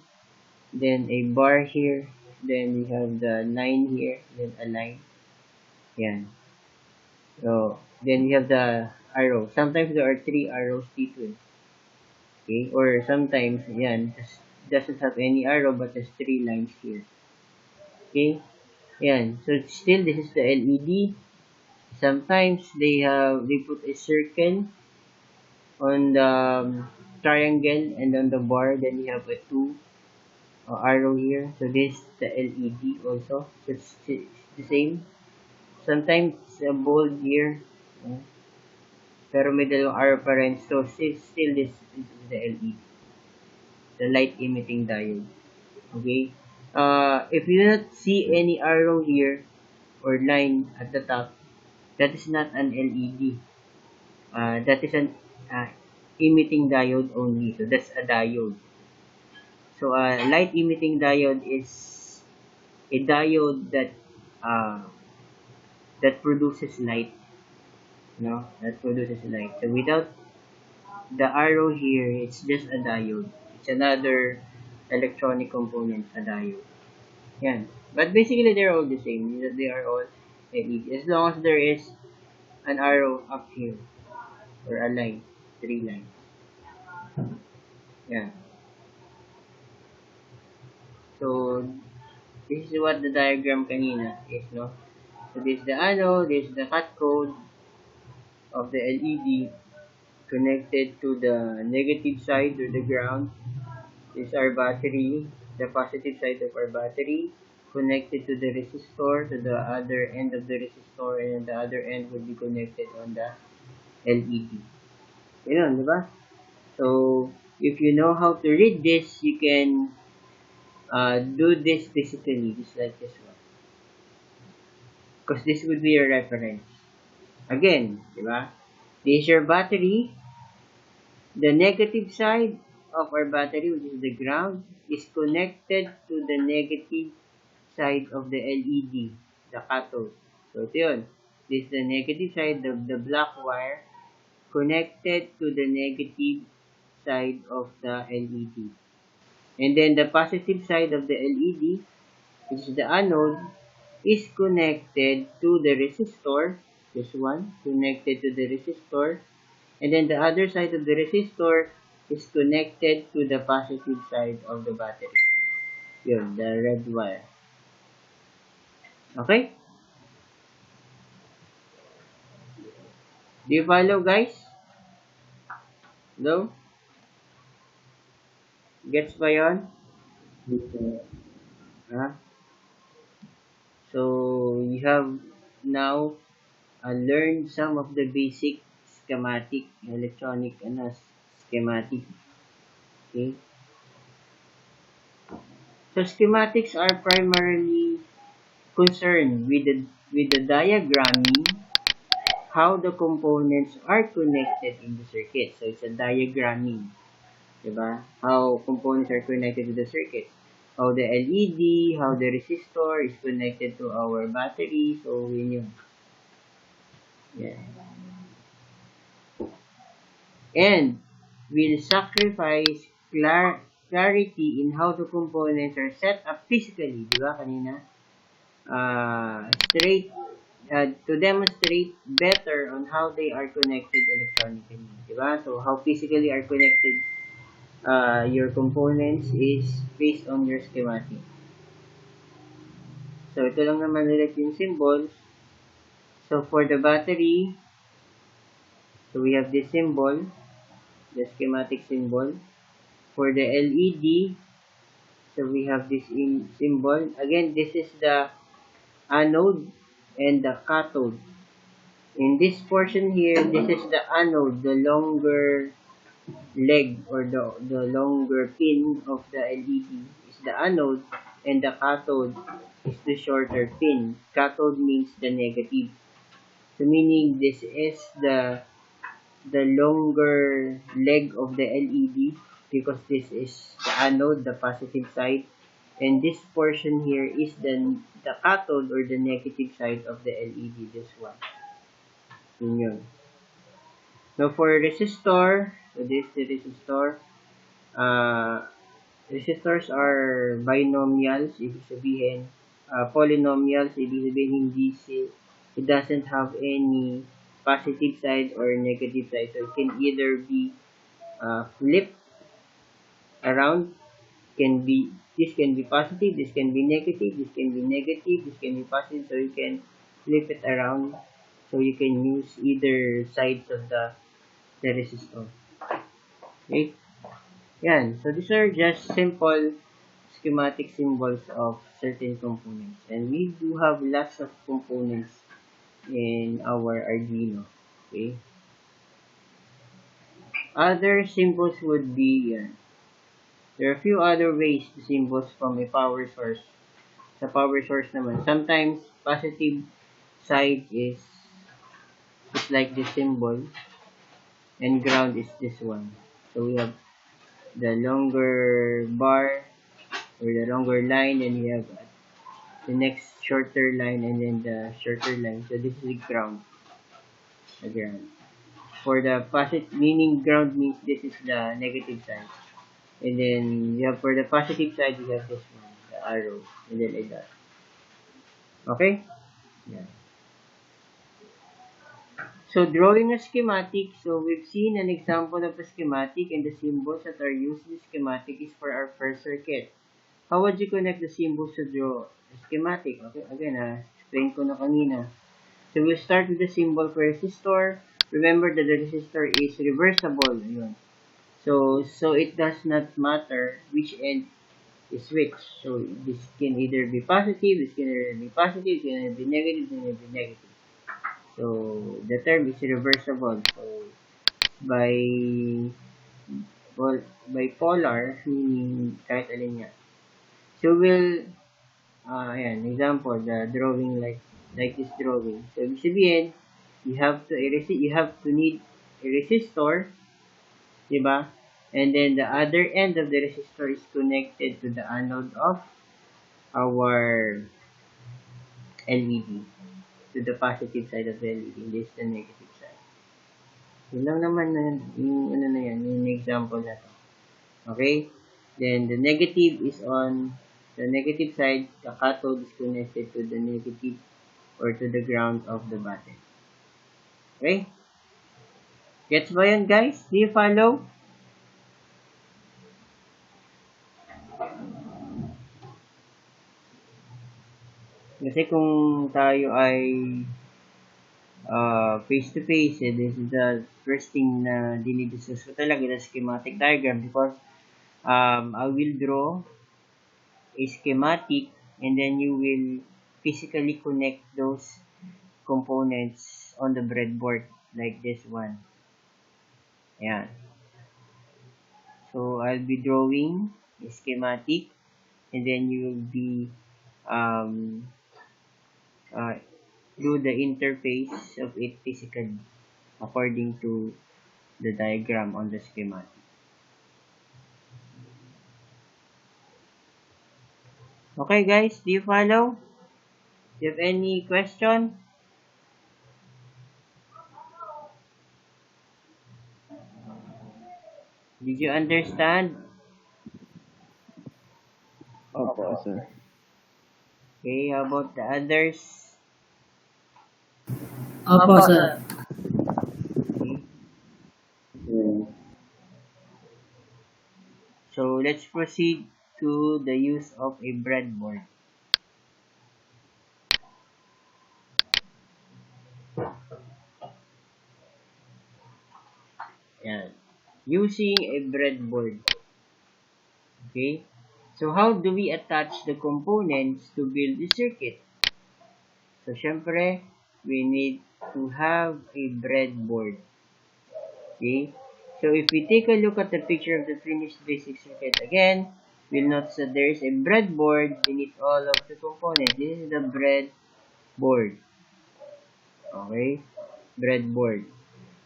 then a bar here, then we have the line here, then a line. Yan. So then we have the arrow. Sometimes there are three arrows dito. Okay? Or sometimes, yan, just doesn't have any arrow but just three lines here. Okay? Yan. So still, this is the LED. Sometimes they put a circle on the triangle and on the bar. Then you have a two arrow here. So this is the LED also. So it's the same. Sometimes it's a bold here. Pero may dalawang arrow pa rin. So still this is the LED. The light emitting diode. Okay? If you do not see any arrow here or line at the top, that is not an LED. That is an emitting diode only. So that's a diode. So a light emitting diode is a diode uh, that produces light. No, that produces light. So without the arrow here, it's just a diode. It's another electronic component, a diode. Yan. But basically, they're all the same. They are all LED. As long as there is an arrow up here or a line, three lines. Yeah. So this is what the diagram kanina is, no? So this is the this is the cut code of the LED connected to the negative side or the ground. This is our battery, the positive side of our battery connected to the resistor, to the other end of the resistor, and the other end would be connected on the LED. Yun, di ba? So, if you know how to read this, you can do this physically, just like this one. Because this would be your reference. Again, di ba? This is your battery. The negative side of our battery, which is the ground, is connected to the negative side of the LED, the cathode. So, ito yun. This is the negative side of the black wire connected to the negative side of the LED. And then the positive side of the LED, which is the anode, is connected to the resistor. This one, connected to the resistor. And then the other side of the resistor is connected to the positive side of the battery. Yun, the red wire. Okay? Do you follow, guys? Hello? Gets ba yun? Huh? So, you have now learned some of the basic schematic, electronic schematic. Okay? So, schematics are primarily concerned with the diagramming how the components are connected in the circuit. So it's a diagramming, diba? How components are connected to the circuit. How the LED, how the resistor is connected to our battery. So yun yun. Yeah. And will sacrifice clarity in how the components are set up physically, di ba kanina? Straight to demonstrate better on how they are connected electronically, di ba? So how physically are connected your components is based on your schematic. So ito lang naman ulit yung symbols. So for the battery, so we have this symbol, the schematic symbol. For the LED, so we have this symbol. Again, this is the anode and the cathode. In this portion here, this is the anode, the longer leg or the longer pin of the LED is the anode, and the cathode is the shorter pin. Cathode means the negative. So meaning this is the longer leg of the LED because this is the anode, the positive side, and this portion here is the cathode or the negative side of the LED, this one. Yun. Now for resistor, so this is the resistor. Resistors are binomials, ibig sabihin, polynomials, ibig sabihin it doesn't have any positive side or negative side. So it can either be flipped around, this can be positive, this can be negative, this can be negative, this can be positive, so you can flip it around, so you can use either sides of the resistor. Okay? Yan. So these are just simple schematic symbols of certain components. And we do have lots of components in our Arduino. Okay? Other symbols would be, there are a few other ways to symbols from a power source. Sa power source naman, sometimes positive side is like this symbol, and ground is this one. So we have the longer bar or the longer line, and we have the next shorter line, and then the shorter line. So this is the ground. The ground. For the positive, meaning ground means this is the negative side. And then you have for the positive side, you have this one, the arrow, and then like that. Okay? Yeah. So drawing a schematic, so we've seen an example of a schematic, and the symbols that are used in the schematic is for our first circuit. How would you connect the symbols to draw a schematic? Okay, again, explain ko na kanina. So we'll start with the symbol for resistor. Remember that the resistor is reversible. Ayun. So it does not matter which end is which. So this can either be positive, this can either be positive, this can either be negative, this can either be negative. So the term is reversible. So by bipolar, meaning kahit alin niya. So we'll ayan, example, the drawing like this drawing. So ibig sabihin, you have to need a resistor, di ba? And then the other end of the resistor is connected to the anode of our LED, to the positive side of the LED, this is the negative side. Yun lang naman na yung ano na yan, yung example na to. Okay? Then the negative is on the negative side, the cathode is connected to the negative or to the ground of the battery. Okay? Gets ba yun, guys? Do you follow? Kasi kung tayo ay face to face, this is the first thing na dinidiscuss ko talaga, the schematic diagram, because I will draw a schematic, and then you will physically connect those components on the breadboard like this one. Ayan. So I'll be drawing a schematic, and then you will be uh, do the interface of it physically according to the diagram on the schematic. Okay guys, do you follow? Do you have any question? Did you understand? Opo, sir. Okay, how about the others? Opo, sir. Okay. So let's proceed to the use of a breadboard. Yan. Using a breadboard. Okay. So how do we attach the components to build the circuit? So syempre, we need to have a breadboard. Okay. So if we take a look at the picture of the finished basic circuit again, we'll notice that there is a breadboard beneath all of the components. This is the breadboard. Okay. Breadboard.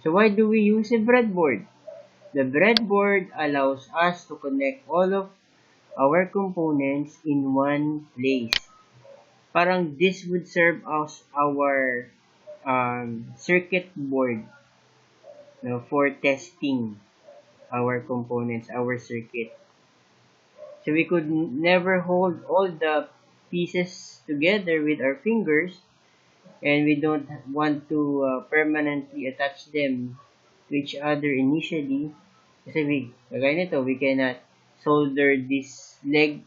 So why do we use a breadboard? The breadboard allows us to connect all of our components in one place. Parang this would serve as our circuit board, for testing our components, our circuit. So we could never hold all the pieces together with our fingers, and we don't want to permanently attach them to each other initially. Kasi kagaya nito, we cannot solder this leg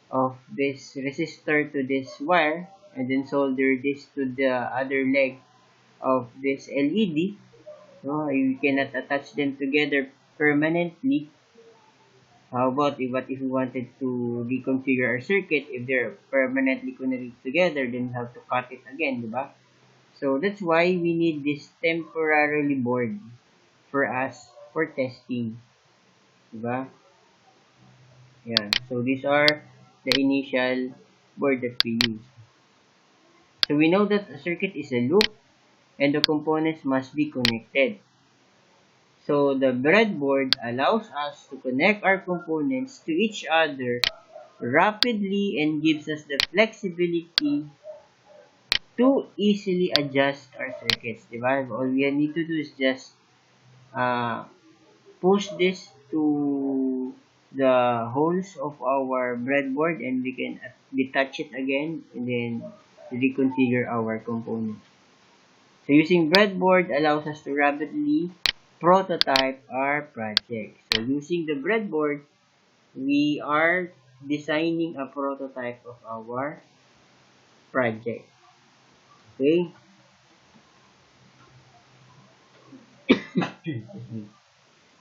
of this resistor to this wire and then solder this to the other leg of this LED. No, you cannot attach them together permanently. How about what if we wanted to reconfigure our circuit? If they're permanently connected together, then we have to cut it again, diba? So that's why we need this temporarily board for us for testing, diba? Yeah. So these are the initial board that we use. So we know that a circuit is a loop and the components must be connected. So the breadboard allows us to connect our components to each other rapidly and gives us the flexibility to easily adjust our circuits. Diba? All we need to do is just uh, push this to the holes of our breadboard and we can detach it again and then reconfigure our components. So using breadboard allows us to rapidly prototype our project. So using the breadboard, we are designing a prototype of our project. Okay?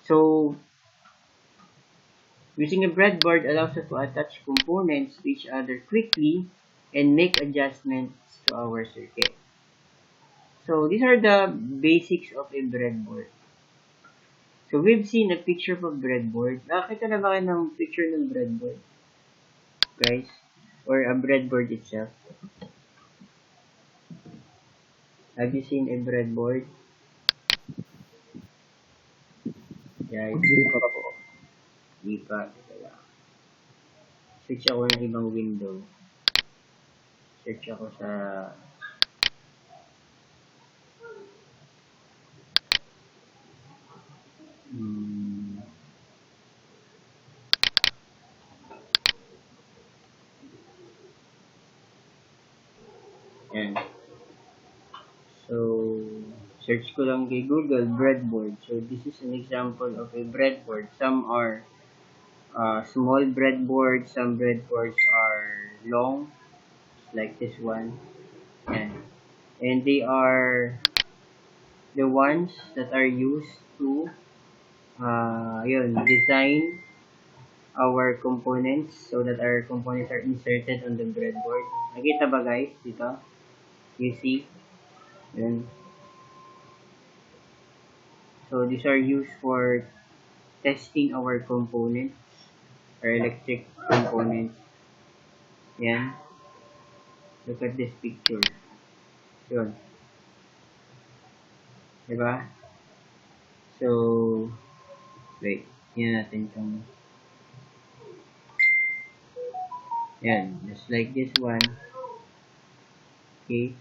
So using a breadboard allows us to attach components to each other quickly and make adjustments to our circuit. So these are the basics of a breadboard. So we've seen a picture of a breadboard. Nakakita na ba kayo ng picture ng breadboard, guys? Or a breadboard itself? Have you seen a breadboard? Guys, Hindi pa po. di pa. Kaya, switch ako ng ibang window. Search ako sa hmm, yan. So, search ko lang kay Google, breadboard. So, this is an example of a breadboard. Some are small breadboards, some breadboards are long, like this one. Yan. And they are the ones that are used to design our components so that our components are inserted on the breadboard. Nakita ba guys dito? You see? Yun. So these are used for testing our components, our electric components. Yan. Look at this picture. Yun. Diba? So, wait. Yan natin itong, yan. Just like this one. Okay.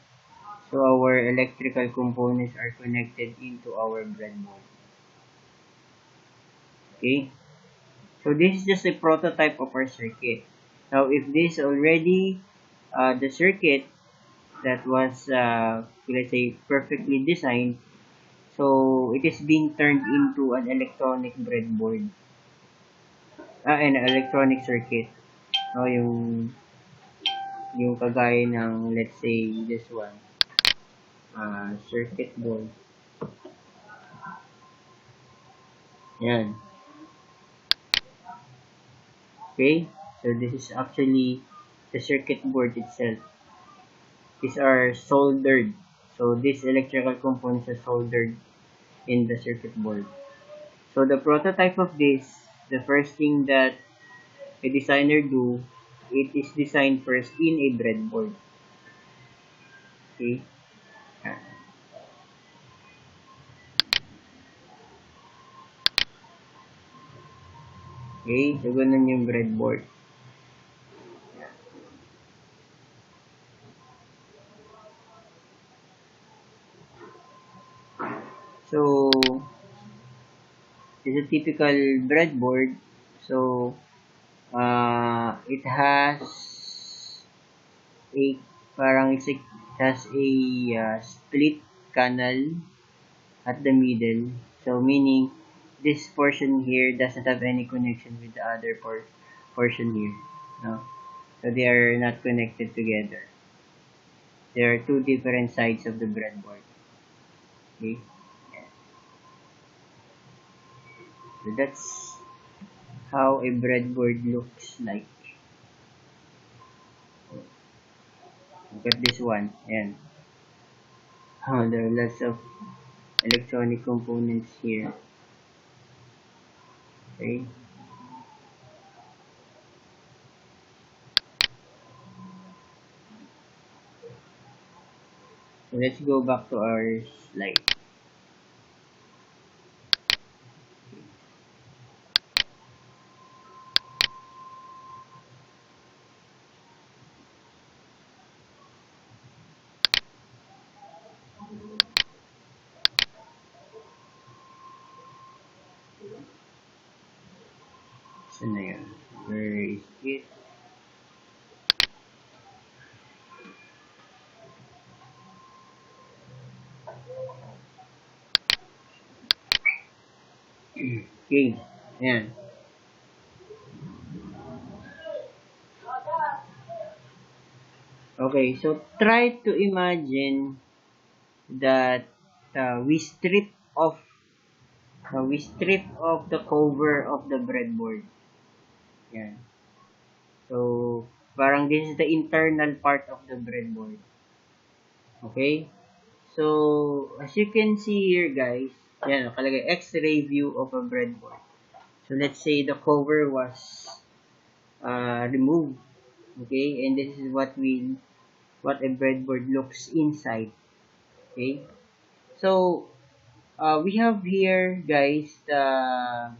So, our electrical components are connected into our breadboard. Okay. So, this is just a prototype of our circuit. Now, if this already, the circuit that was, let's say, perfectly designed, so it is being turned into an electronic breadboard. An electronic circuit. No, yung kagaya ng, let's say, this one, circuit board. Yan. Okay? So, this is actually the circuit board itself. These are soldered. So, these electrical components are soldered in the circuit board. So, the prototype of this, the first thing that a designer do, it is designed first in a breadboard. Okay? Okay? So, ganun yung breadboard. So, it's a typical breadboard. So, it has a, it has a split canal at the middle. So, meaning, this portion here doesn't have any connection with the other portion here. No? So, they are not connected together. There are two different sides of the breadboard. Okay? So, that's how a breadboard looks like. Look at this one. Ayan. Oh, there are lots of electronic components here. Okay. So let's go back to our slide. So na yun. Where is it? Okay. Ayan. Okay, so try to imagine that off we strip off the cover of the breadboard. Yan. So, parang this is the internal part of the breadboard. Okay? So, as you can see here, guys, yan, nakalagay X-ray view of a breadboard. So, let's say the cover was removed. Okay? And this is what a breadboard looks inside. Okay? So, we have here, guys, how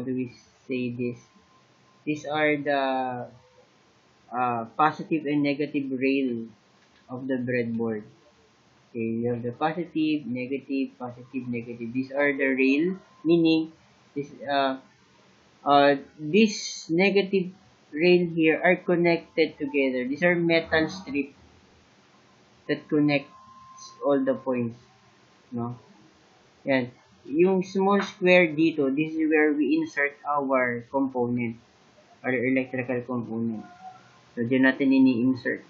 do we say this? These are the positive and negative rail of the breadboard. Okay, you have the positive, negative, positive, negative. These are the rail, meaning this negative rail here are connected together. These are metal strips that connects all the points, no? Yan. Yung small square dito, this is where we insert our component, our electrical component. So, dyan natin ini-insert.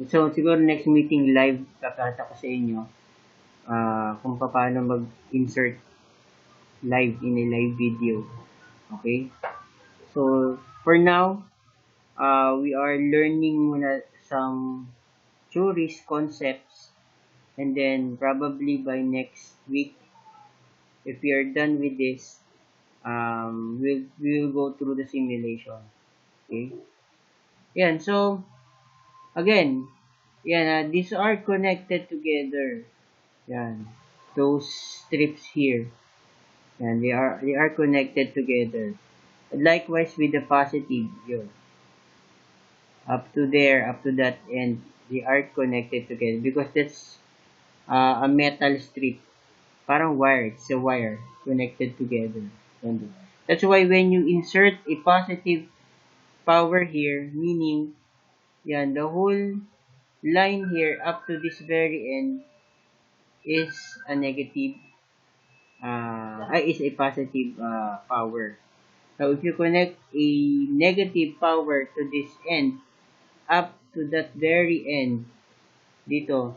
So, siguro next meeting live, kakata ko sa inyo kung paano mag-insert live in a live video. Okay? So, for now, we are learning muna some theories, concepts, and then probably by next week, if we are done with this, we'll go through the simulation. Okay? Yan. So, again, Yan, these are connected together. Yan. Those strips here. Yan, they are connected together. Likewise with the positive, yun. Up to there, up to that end, they are connected together because that's a metal strip. Parang wire, it's a wire connected together. And that's why when you insert a positive power here, meaning yan, the whole line here up to this very end is a negative, is a positive power. Now, if you connect a negative power to this end, up to that very end, dito,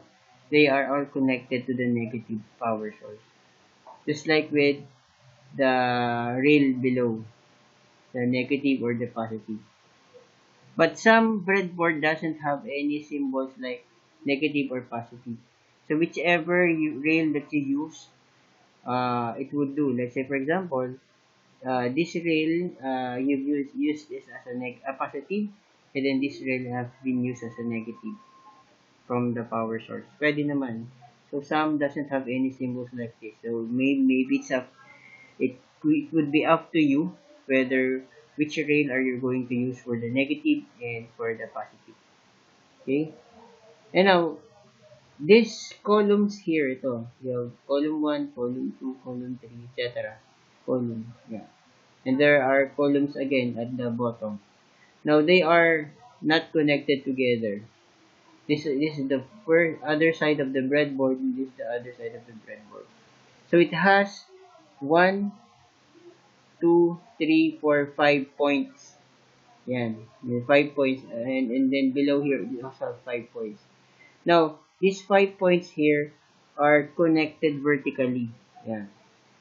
they are all connected to the negative power source. Just like with the rail below, the negative or the positive. But some breadboard doesn't have any symbols like negative or positive. So whichever rail that you use, it would do. Let's say for example, this rail, you've used this as a positive, and then this rail has been used as a negative from the power source. Pwede naman. So some doesn't have any symbols like this. So maybe it would be up to you whether which rail are you going to use for the negative and for the positive. Okay? And now, these columns here, ito, you have column 1, column 2, column 3, etc. Column, yeah. And there are columns again at the bottom. Now, they are not connected together. This is the other side of the breadboard, and this is the other side of the breadboard. So, it has 1, 2, 3, 4, 5 points. Yan. May 5 points. And then below here, it also have 5 points. Now, these 5 points here are connected vertically. Yan.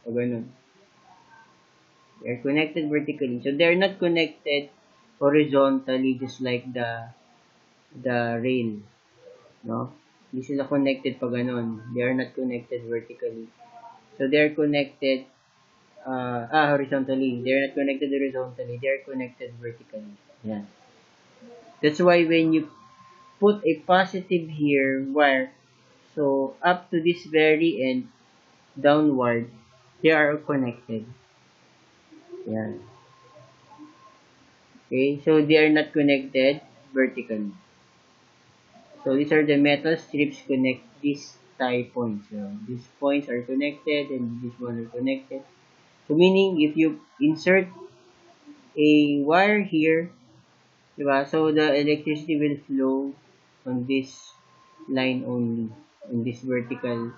So, ganun. They are connected vertically. So, they are not connected horizontally just like the rail. No? Hindi sila connected pa ganun. They are not connected vertically. So, they are connected horizontally. They are not connected horizontally. They are connected vertically. Yan. That's why when you put a positive here, wire, so up to this very end, downward, they are connected. Yan. Okay, so they are not connected vertically. So these are the metal strips connect these tie points. So these points are connected and this one are connected. So meaning if you insert a wire here, diba? So the electricity will flow on this line only, on this vertical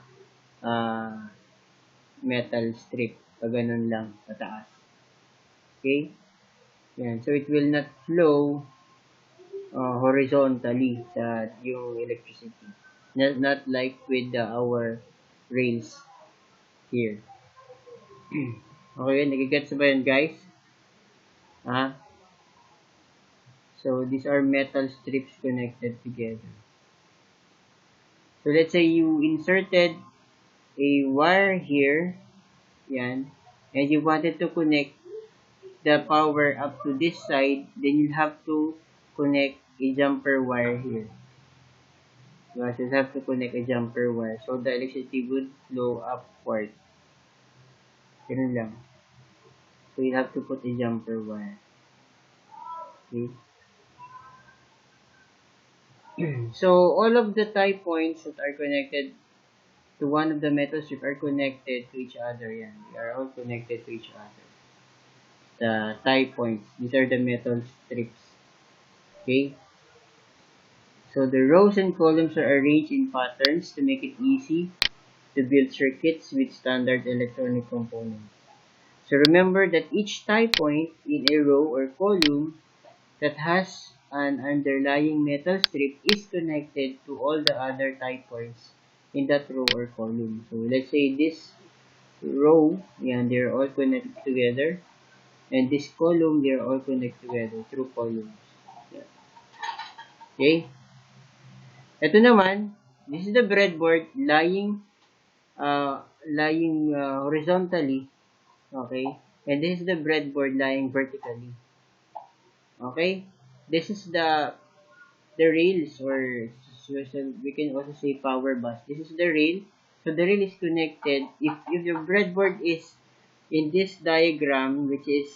uh, metal strip. Pag ganun lang, pataas. Okay? Yan. So it will not flow horizontally sa yung electricity. Not like with our rails here. Okay, nagigets ba yun guys? Ha? So these are metal strips connected together. So let's say you inserted a wire here, yan, and you wanted to connect the power up to this side, then you have to connect a jumper wire here. So you have to connect a jumper wire so the electricity would flow upward. Ganun lang. So you have to put a jumper wire. Okay? So all of the tie points that are connected to one of the metal strips are connected to each other. Yan. They are all connected to each other. The tie points. These are the metal strips. Okay? So the rows and columns are arranged in patterns to make it easy to build circuits with standard electronic components. So remember that each tie point in a row or column that has an underlying metal strip is connected to all the other tie points in that row or column. So let's say this row, yan, they're all connected together. And this column, they're all connected together through columns. Yan. Okay? Ito naman, this is the breadboard lying horizontally. Okay? And this is the breadboard lying vertically. Okay? This is the rails or we can also say power bus. This is the rail. So the rail is connected. If your breadboard is in this diagram, which is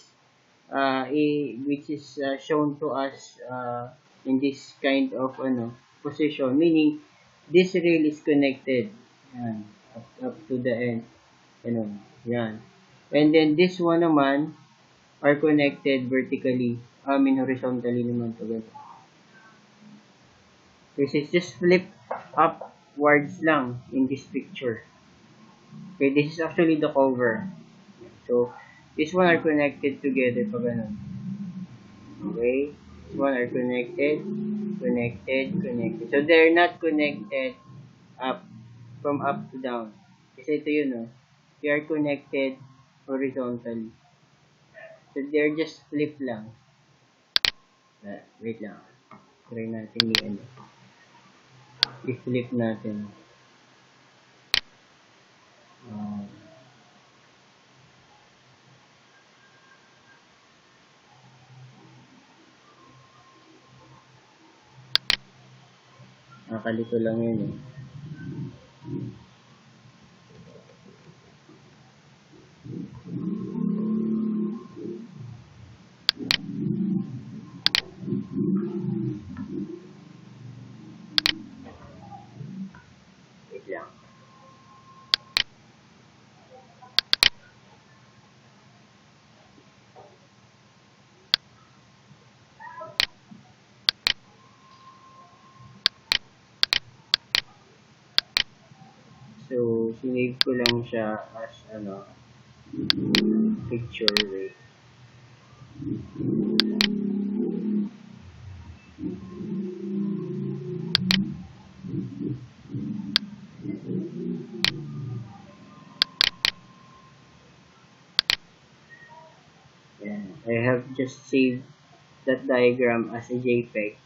shown to us in this kind of position, meaning this rail is connected, yan, up to the end, yan. And then this one naman are connected vertically, horizontally naman to ganito. This is just flip upwards lang in this picture. Okay, this is actually the cover. So, this one are connected together pa ganun. Okay? This one are connected, connected. So, they're not connected up, from up to down. Kasi ito yun, no? They are connected horizontally. So, they're just flip lang. Wait lang. Try natin yung i-flip natin. Nakalito lang yun eh. Wait lang. So, sinave ko lang siya as picture rate. And I have just saved that diagram as a JPEG.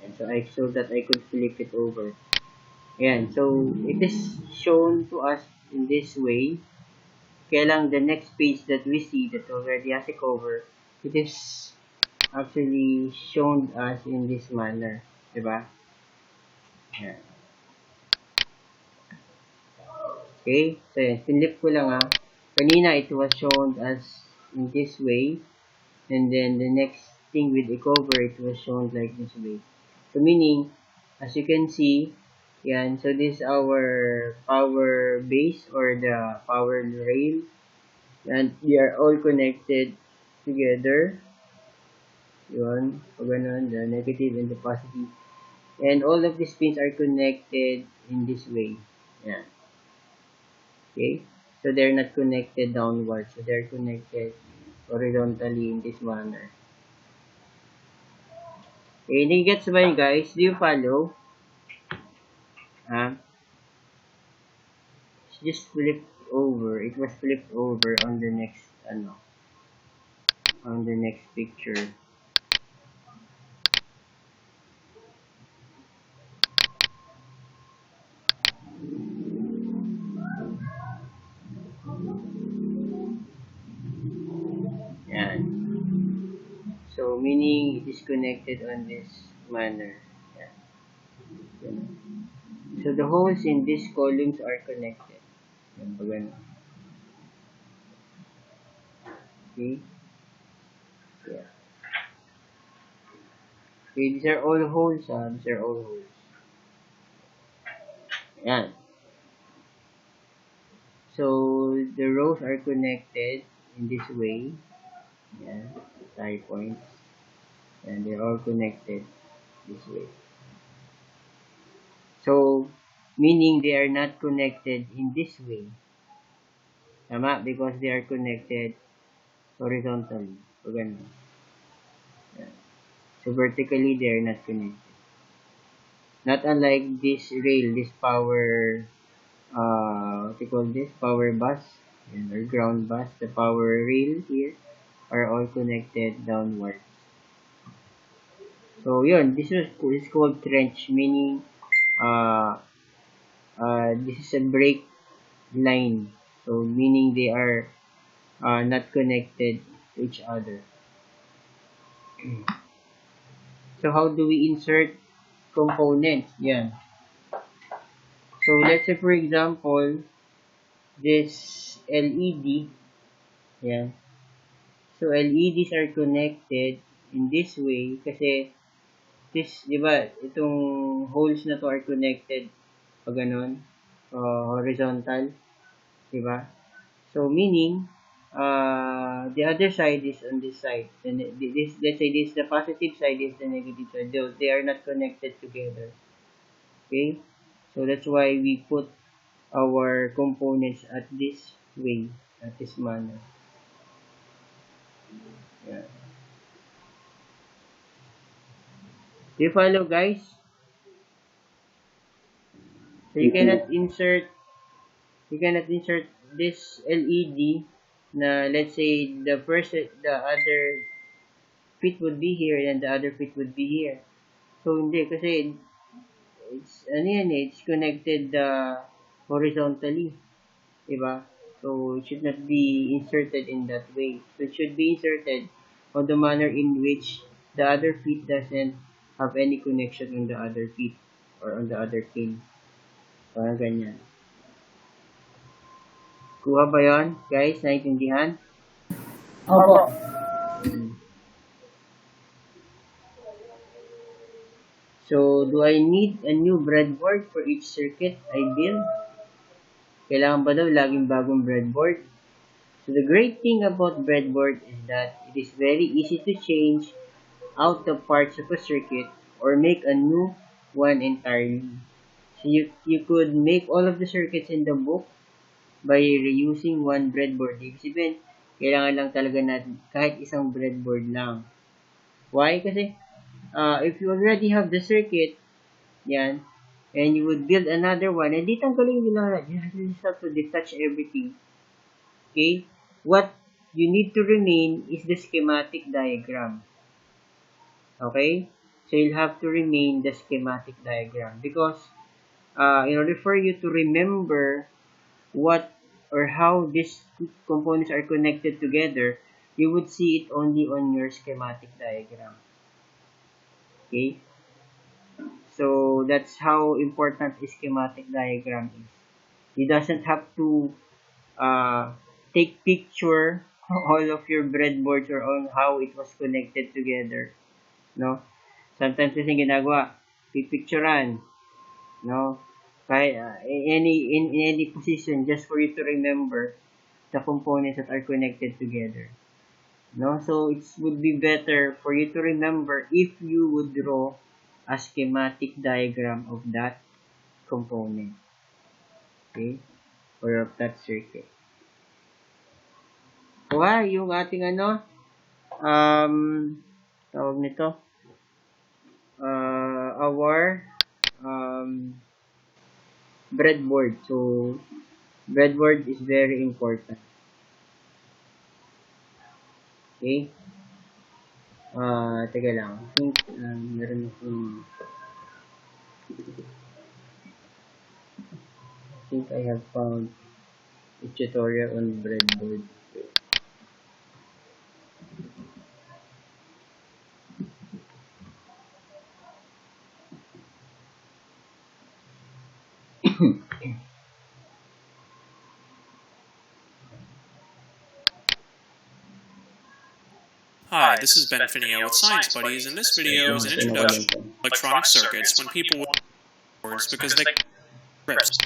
And so that I could flip it over. Ayan, so it is shown to us in this way. Kaya lang the next page that we see that already has a cover, it is actually shown us in this manner. Diba? Ayan. Okay, so yan, pinlip ko lang Kanina it was shown as in this way, and then the next thing with the cover, it was shown like this way. So meaning, as you can see, yan, so this is our power base or the power rail, and they are all connected together. Yun, so ganun, the negative and the positive. And all of these pins are connected in this way. Yan. Okay, so they're not connected downwards, so they're connected horizontally in this manner. Okay, gets ba yun, guys? Do you follow? Just flip over. It was flipped over on the next on the next picture. Yan. So, meaning it is connected on this manner. Yan. So, the holes in these columns are connected. Yan, pag okay? Yeah. Okay, these are all holes, These are all holes. Yan. So, the rows are connected in this way. Yan. Tie points. And they're all connected this way. So, meaning they are not connected in this way. Tama? Because they are connected horizontally. So, ganun. Yan. So, vertically, they are not connected. Not unlike this rail, this power, what you call this? Power bus, or ground bus. The power rail here are all connected downwards. So, yun, this is called trench, meaning, this is a break line. So, meaning they are not connected to each other. So, how do we insert components. Yan. So, let's say for example, this LED. Yan. So, LEDs are connected in this way kasi this, di ba, itong holes na to are connected pag ganun, horizontal, di ba? So, meaning, the other side is on this side. And this, let's say this, the positive side is the negative side. They are not connected together. Okay? So, that's why we put our components at this way, at this manner. Yeah. Do you follow, guys? So you cannot insert this LED na, let's say the other fit would be here and the other fit would be here. So hindi kasi it's it's connected horizontally, diba? So it should not be inserted in that way. So it should be inserted on the manner in which the other feet doesn't have any connection on the other feet or on the other pin. Parang ganyan. Kuha ba yun, guys? Naintindihan? Opo. So, do I need a new breadboard for each circuit I build? Kailangan ba daw laging bagong breadboard? So, the great thing about breadboard is that it is very easy to change out the parts of a circuit or make a new one entirely. So, you could make all of the circuits in the book by reusing one breadboard. Ibig sabihin, kailangan lang talaga natin kahit isang breadboard lang. Why? Kasi, if you already have the circuit, yan, and you would build another one, and di tanggalin nyo lang, you just have to detach everything. Okay? What you need to remain is the schematic diagram. Okay? So, you'll have to remain the schematic diagram because in order for you to remember what or how these components are connected together, you would see it only on your schematic diagram. Okay? So, that's how important a schematic diagram is. You doesn't have to take picture all of your breadboards or on how it was connected together. No? Sometimes kasi ginagawa, pipicturean, no? In any position just for you to remember the components that are connected together. No? So it would be better for you to remember if you would draw a schematic diagram of that component. Okay? Or of that circuit. Kuha yung ating tawag nito, our breadboard. So, breadboard is very important. Okay? Teka lang. I think, meron akong, I think I have found a tutorial on breadboard. Hi, this is Ben Finio with Science Buddies, and this video is an introduction to electronic circuits when people work boards because they trips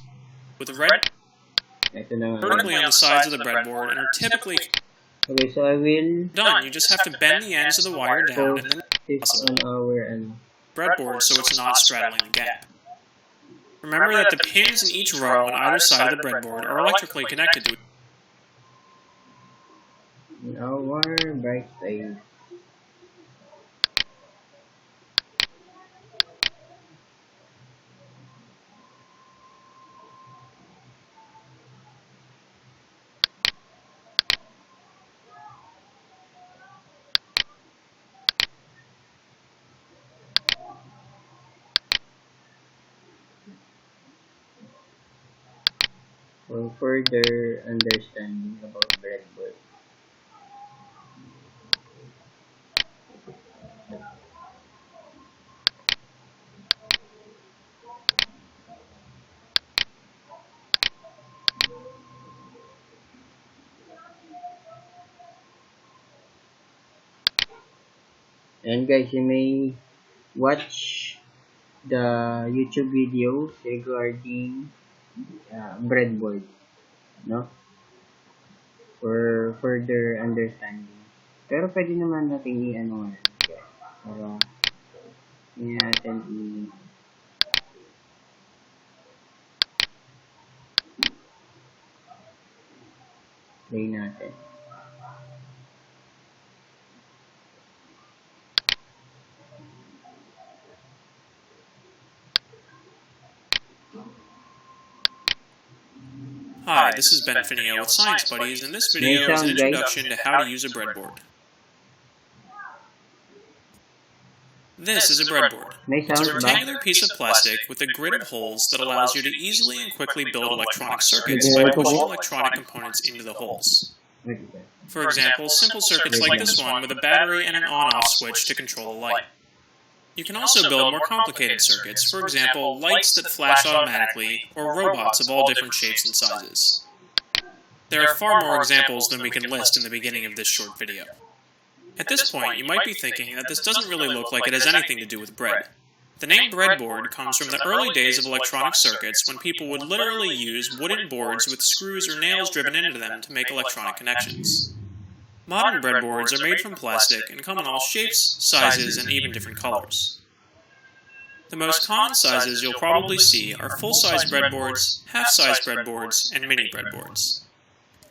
with the red vertically on the sides of the breadboard and are typically Okay, so I will done. You just have to bend the ends of the wire down and then this on our breadboard so it's not straddling the gap. Remember that the pins in each row on either side of the breadboard are electrically connected to our bright side. For further understanding about breadboard. And guys, you may watch the YouTube videos regarding breadboard, no? For further understanding. Pero pwede naman natin i-ano nga, guys. Para hindi natin play natin. Hi, this is Ben Finio with Science Buddies, and this video is an introduction to how to use a breadboard. This is a breadboard. It's a rectangular piece of plastic with a grid of holes that allows you to easily and quickly build electronic circuits by pushing electronic components into the holes. For example, simple circuits like this one with a battery and an on-off switch to control a light. You can also build more complicated circuits, for example, lights that flash automatically, or robots of all different shapes and sizes. There are far more examples than we can list in the beginning of this short video. At this point, you might be thinking that this doesn't really look like it has anything to do with bread. The name breadboard comes from the early days of electronic circuits when people would literally use wooden boards with screws or nails driven into them to make electronic connections. Modern breadboards are made from plastic and come in all shapes, sizes, and even different colors. The most common sizes you'll probably see are full-size breadboards, half-size breadboards, and mini breadboards.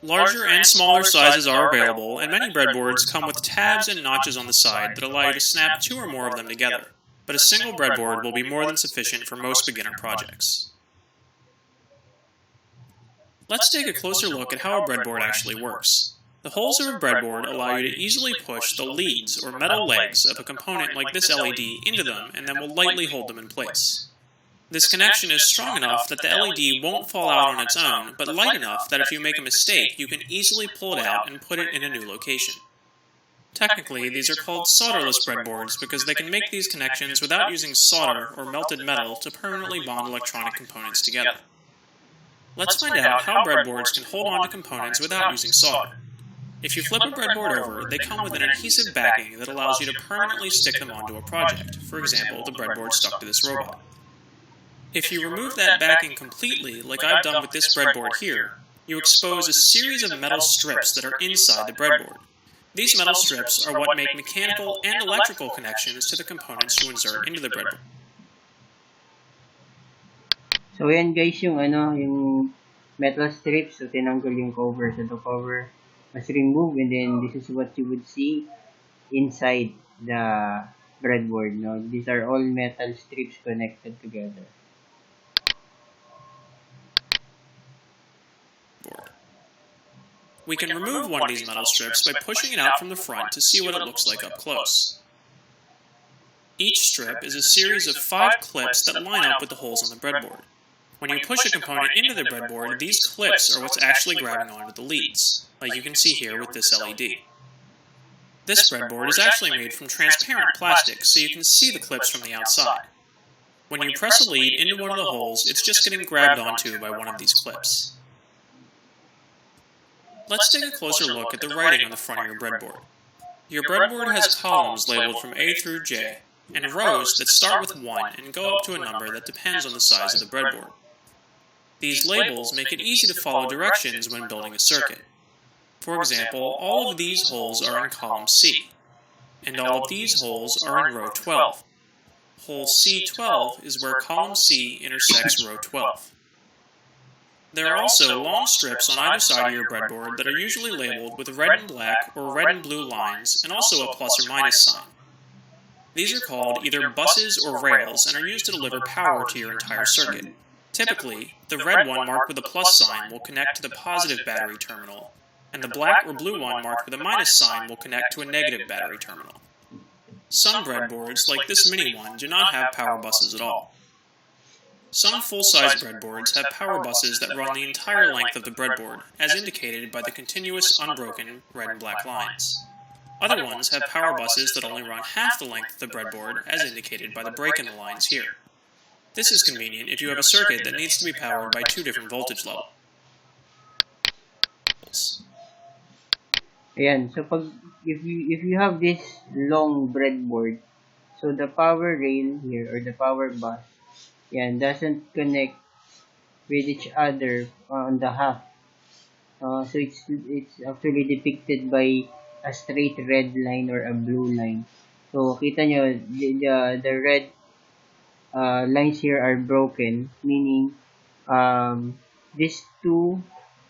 Larger and smaller sizes are available, and many breadboards come with tabs and notches on the side that allow you to snap 2 or more of them together, but a single breadboard will be more than sufficient for most beginner projects. Let's take a closer look at how a breadboard actually works. The holes of a breadboard allow you to easily push the leads or metal legs of a component like this LED into them and then will lightly hold them in place. This connection is strong enough that the LED won't fall out on its own, but light enough that if you make a mistake, you can easily pull it out and put it in a new location. Technically, these are called solderless breadboards because they can make these connections without using solder or melted metal to permanently bond electronic components together. Let's find out how breadboards can hold on to components without using solder. If you flip a breadboard over, they come with an adhesive backing that allows you to permanently stick them onto a project, for example, the breadboard stuck to this robot. If you remove that backing completely, like I've done with this breadboard here, you expose a series of metal strips that are inside the breadboard. These metal strips are what make mechanical and electrical connections to the components you insert into the breadboard. So yan guys yung yung metal strips, so tinanggal yung cover. So the cover was removed and then this is what you would see inside the breadboard. No? These are all metal strips connected together. We can remove one of these metal strips by pushing it out from the front to see what it looks like up close. Each strip is a series of 5 clips that line up with the holes on the breadboard. When you push a component into the breadboard, these clips are what's actually grabbing onto the leads, like you can see here with this LED. This breadboard is actually made from transparent plastic, so you can see the clips from the outside. When you press a lead into one of the holes, it's just getting grabbed onto by one of these clips. Let's take a closer look at the writing on the front of your breadboard. Your breadboard has columns labeled from A through J, and rows that start with 1 and go up to a number that depends on the size of the breadboard. These labels make it easy to follow directions when building a circuit. For example, all of these holes are in column C, and all of these holes are in row 12. Hole C12 is where column C intersects row 12. There are also long strips on either side of your breadboard that are usually labeled with red and black or red and blue lines and also a plus or minus sign. These are called either buses or rails and are used to deliver power to your entire circuit. Typically, the red one marked with a plus sign will connect to the positive battery terminal, and the black or blue one marked with a minus sign will connect to a negative battery terminal. Some breadboards, like this mini one, do not have power buses at all. Some full-size breadboards have power buses that run the entire length of the breadboard, as indicated by the continuous, unbroken red and black lines. Other ones have power buses that only run half the length of the breadboard, as indicated by the break in the lines here. This is convenient if you have a circuit that needs to be powered by 2 different voltage levels. Ayan, so if you have this long breadboard, so the power rail here or the power bus, yan, doesn't connect with each other on the half. So it's actually depicted by a straight red line or a blue line. So kita nyo, the red lines here are broken, meaning these two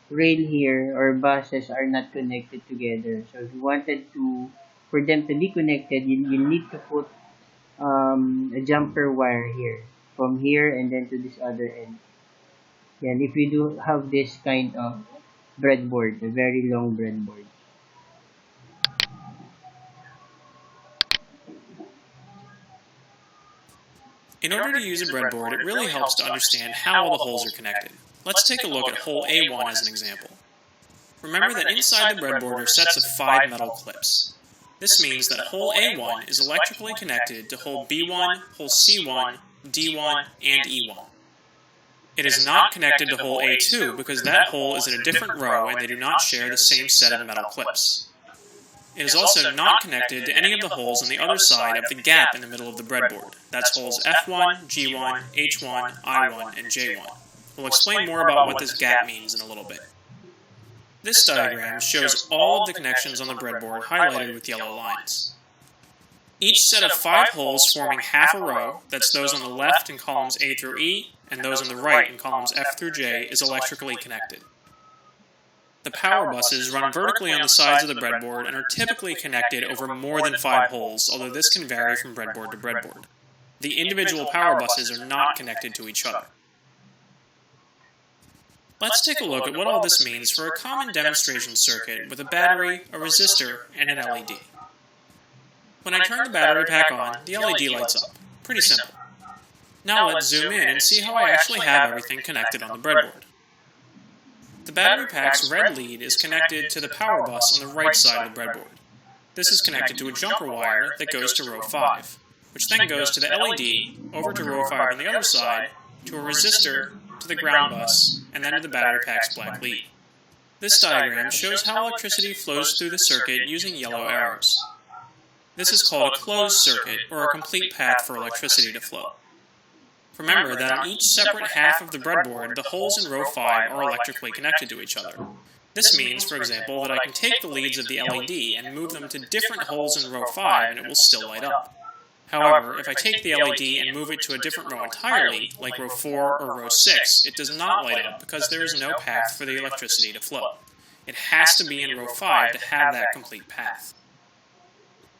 rail here or buses are not connected together. So if you wanted to for them to be connected, you need to put a jumper wire here from here and then to this other end. And if you do have this kind of breadboard, a very long breadboard. In order to use a breadboard, it really helps to understand how all the holes are connected. Let's take a look at hole A1 as an example. Remember that inside the breadboard are sets of 5 metal clips. This means that hole A1 is electrically connected to hole B1, hole C1, D1, and E1. It is not connected to hole A2 because that hole is in a different row and they do not share the same set of metal clips. It is also not connected to any of the holes on the other side of the gap in the middle of the breadboard. That's holes F1, G1, H1, I1, and J1. We'll explain more about what this gap means in a little bit. This diagram shows all of the connections on the breadboard highlighted with yellow lines. Each set of 5 holes forming half a row, that's those on the left in columns A through E, and those on the right in columns F through J, is electrically connected. The power buses run vertically on the sides of the breadboard and are typically connected over more than 5 holes, although this can vary from breadboard to breadboard. The individual power buses are not connected to each other. Let's take a look at what all this means for a common demonstration circuit with a battery, a resistor, and an LED. When I turn the battery pack on, the LED lights up. Pretty simple. Now let's zoom in and see how I actually have everything connected on the breadboard. The battery pack's red lead is connected to the power bus on the right side of the breadboard. This is connected to a jumper wire that goes to row 5, which then goes to the LED, over to row 5 on the other side, to a resistor, to the ground bus, and then to the battery pack's black lead. This diagram shows how electricity flows through the circuit using yellow arrows. This is called a closed circuit, or a complete path for electricity to flow. Remember that on each separate half of the breadboard, the holes in row 5 are electrically connected to each other. This means, for example, that I can take the leads of the LED and move them to different holes in row 5 and it will still light up. However, if I take the LED and move it to a different row entirely, like row 4 or row 6, it does not light up because there is no path for the electricity to flow. It has to be in row 5 to have that complete path.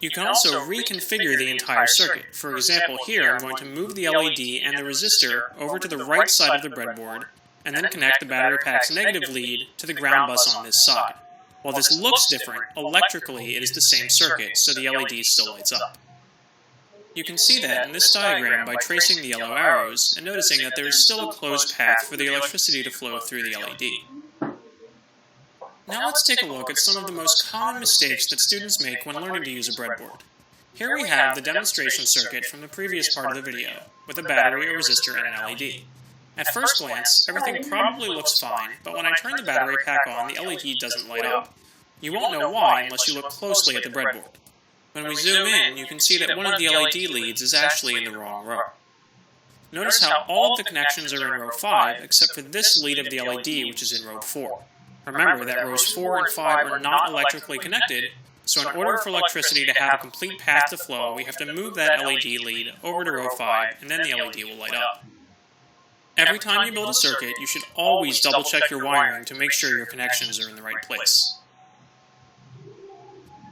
You can also reconfigure the entire circuit. For example, here I'm going to move the LED and the resistor over to the right side of the breadboard, and then connect the battery pack's negative lead to the ground bus on this side. While this looks different, electrically it is the same circuit, so the LED still lights up. You can see that in this diagram by tracing the yellow arrows, and noticing that there is still a closed path for the electricity to flow through the LED. Now let's take a look at some of the most common mistakes that students make when learning to use a breadboard. Here we have the demonstration circuit from the previous part of the video, with a battery, a resistor, and an LED. At first glance, everything probably looks fine, but when I turn the battery pack on, the LED doesn't light up. You won't know why unless you look closely at the breadboard. When we zoom in, you can see that one of the LED leads is actually in the wrong row. Notice how all of the connections are in row 5, except for this lead of the LED, which is in row 4. Remember that rows 4 and 5 are not electrically connected, so in order for electricity to have a complete path to flow, we have to move that LED lead over to row 5, and then the LED will light up. Every time you build a circuit, you should always double-check your wiring to make sure your connections are in the right place.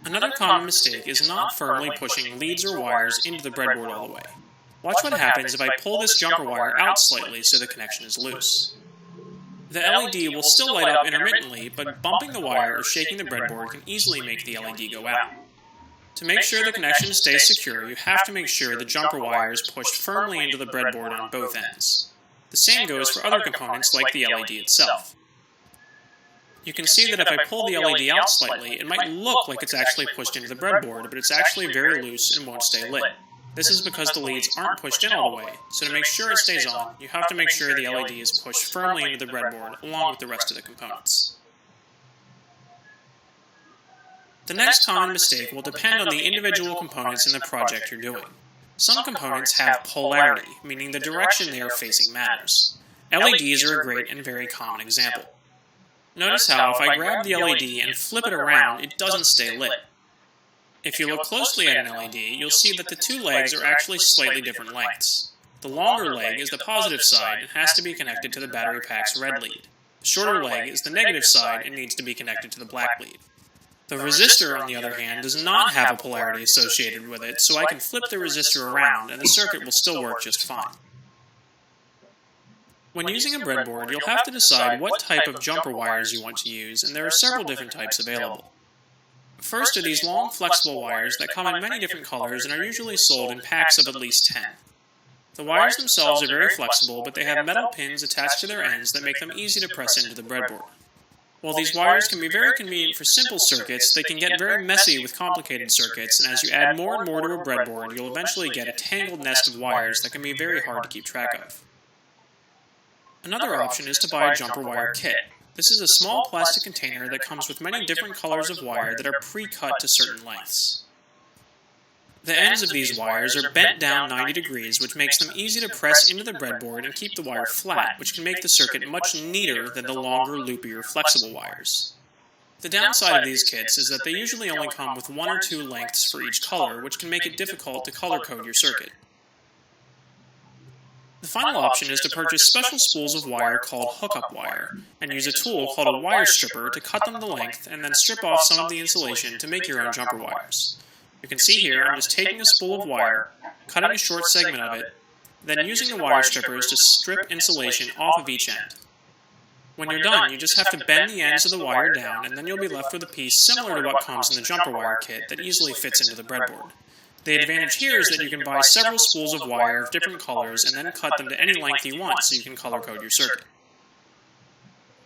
Another common mistake is not firmly pushing leads or wires into the breadboard all the way. Watch what happens if I pull this jumper wire out slightly so the connection is loose. The LED will still light up intermittently, but bumping the wire or shaking the breadboard can easily make the LED go out. To make sure the connection stays secure, you have to make sure the jumper wire is pushed firmly into the breadboard on both ends. The same goes for other components like the LED itself. You can see that if I pull the LED out slightly, it might look like it's actually pushed into the breadboard, but it's actually very loose and won't stay lit. This is because the leads aren't pushed in all the way, so to make sure it stays on, you have to make sure the LED is pushed firmly into the breadboard along with the rest of the components. The next common mistake will depend on the individual components in the project you're doing. Some components have polarity, meaning the direction they are facing matters. LEDs are a great and very common example. Notice how if I grab the LED and flip it around, it doesn't stay lit. If you look closely at an LED, you'll see that the two legs are actually slightly different lengths. The longer leg is the positive side and has to be connected to the battery pack's red lead. The shorter leg is the negative side and needs to be connected to the black lead. The resistor, on the other hand, does not have a polarity associated with it, so I can flip the resistor around and the circuit will still work just fine. When using a breadboard, you'll have to decide what type of jumper wires you want to use, and there are several different types available. First are these long, flexible wires that come in many different colors and are usually sold in packs of at least 10. The wires themselves are very flexible, but they have metal pins attached to their ends that make them easy to press into the breadboard. While these wires can be very convenient for simple circuits, they can get very messy with complicated circuits, and as you add more and more to a breadboard, you'll eventually get a tangled nest of wires that can be very hard to keep track of. Another option is to buy a jumper wire kit. This is a small plastic container that comes with many different colors of wire that are pre-cut to certain lengths. The ends of these wires are bent down 90 degrees, which makes them easy to press into the breadboard and keep the wire flat, which can make the circuit much neater than the longer, loopier, flexible wires. The downside of these kits is that they usually only come with 1 or 2 lengths for each color, which can make it difficult to color code your circuit. The final option is to purchase special spools of wire called hookup wire, and use a tool called a wire stripper to cut them to length and then strip off some of the insulation to make your own jumper wires. You can see here I'm just taking a spool of wire, cutting a short segment of it, then using the wire strippers to strip insulation off of each end. When you're done, you just have to bend the ends of the wire down, and then you'll be left with a piece similar to what comes in the jumper wire kit that easily fits into the breadboard. The advantage here is that you can buy several spools of wire of different colors and then cut them to any length you want so you can color code your circuit.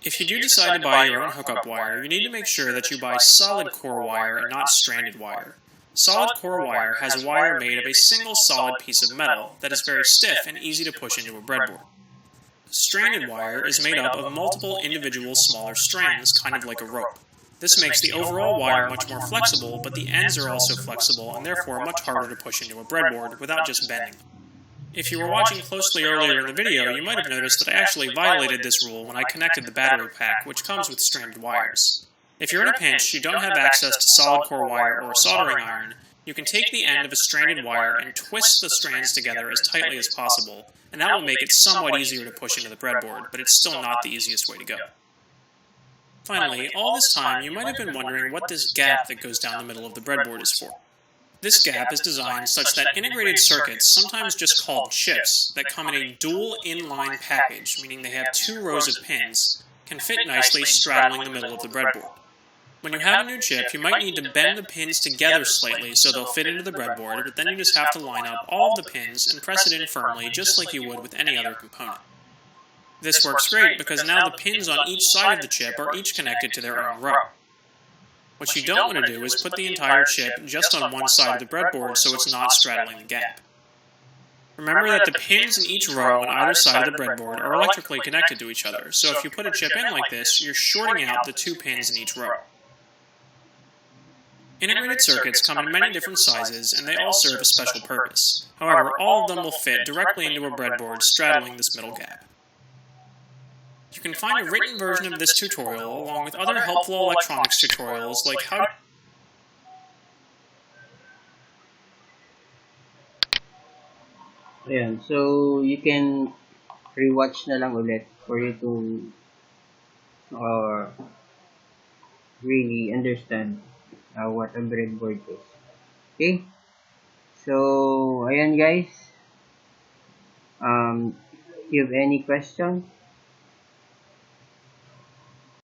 If you do decide to buy your own hookup wire, you need to make sure that you buy solid core wire and not stranded wire. Solid core wire has a wire made of a single solid piece of metal that is very stiff and easy to push into a breadboard. Stranded wire is made up of multiple individual smaller strands, kind of like a rope. This makes the overall wire much more flexible, but the ends are also flexible and therefore much harder to push into a breadboard without just bending. If you were watching closely earlier in the video, you might have noticed that I actually violated this rule when I connected the battery pack, which comes with stranded wires. If you're in a pinch, you don't have access to solid core wire or a soldering iron, you can take the end of a stranded wire and twist the strands together as tightly as possible, and that will make it somewhat easier to push into the breadboard, but it's still not the easiest way to go. Finally, all this time, you might have been wondering what this gap that goes down the middle of the breadboard is for. This gap is designed such that integrated circuits, sometimes just called chips, that come in a dual inline package, meaning they have 2 rows of pins, can fit nicely straddling the middle of the breadboard. When you have a new chip, you might need to bend the pins together slightly so they'll fit into the breadboard, but then you just have to line up all of the pins and press it in firmly just like you would with any other component. This works great because now the pins on each side of the chip are each connected to their own row. What you don't want to do is put the entire chip just on one side of the breadboard so it's not straddling the gap. Remember that the pins in each row on either side of the breadboard are electrically connected to each other, so if you put a chip in like this, you're shorting out the 2 pins in each row. Integrated circuits come in many different sizes, and they all serve a special purpose. However, all of them will fit directly into a breadboard straddling this middle gap. You can find a written version of this tutorial, along with other helpful electronics tutorials like how to... Ayan, so you can rewatch na lang ulit for you to really understand what a breadboard is. Okay? So, ayan guys. If you have any questions,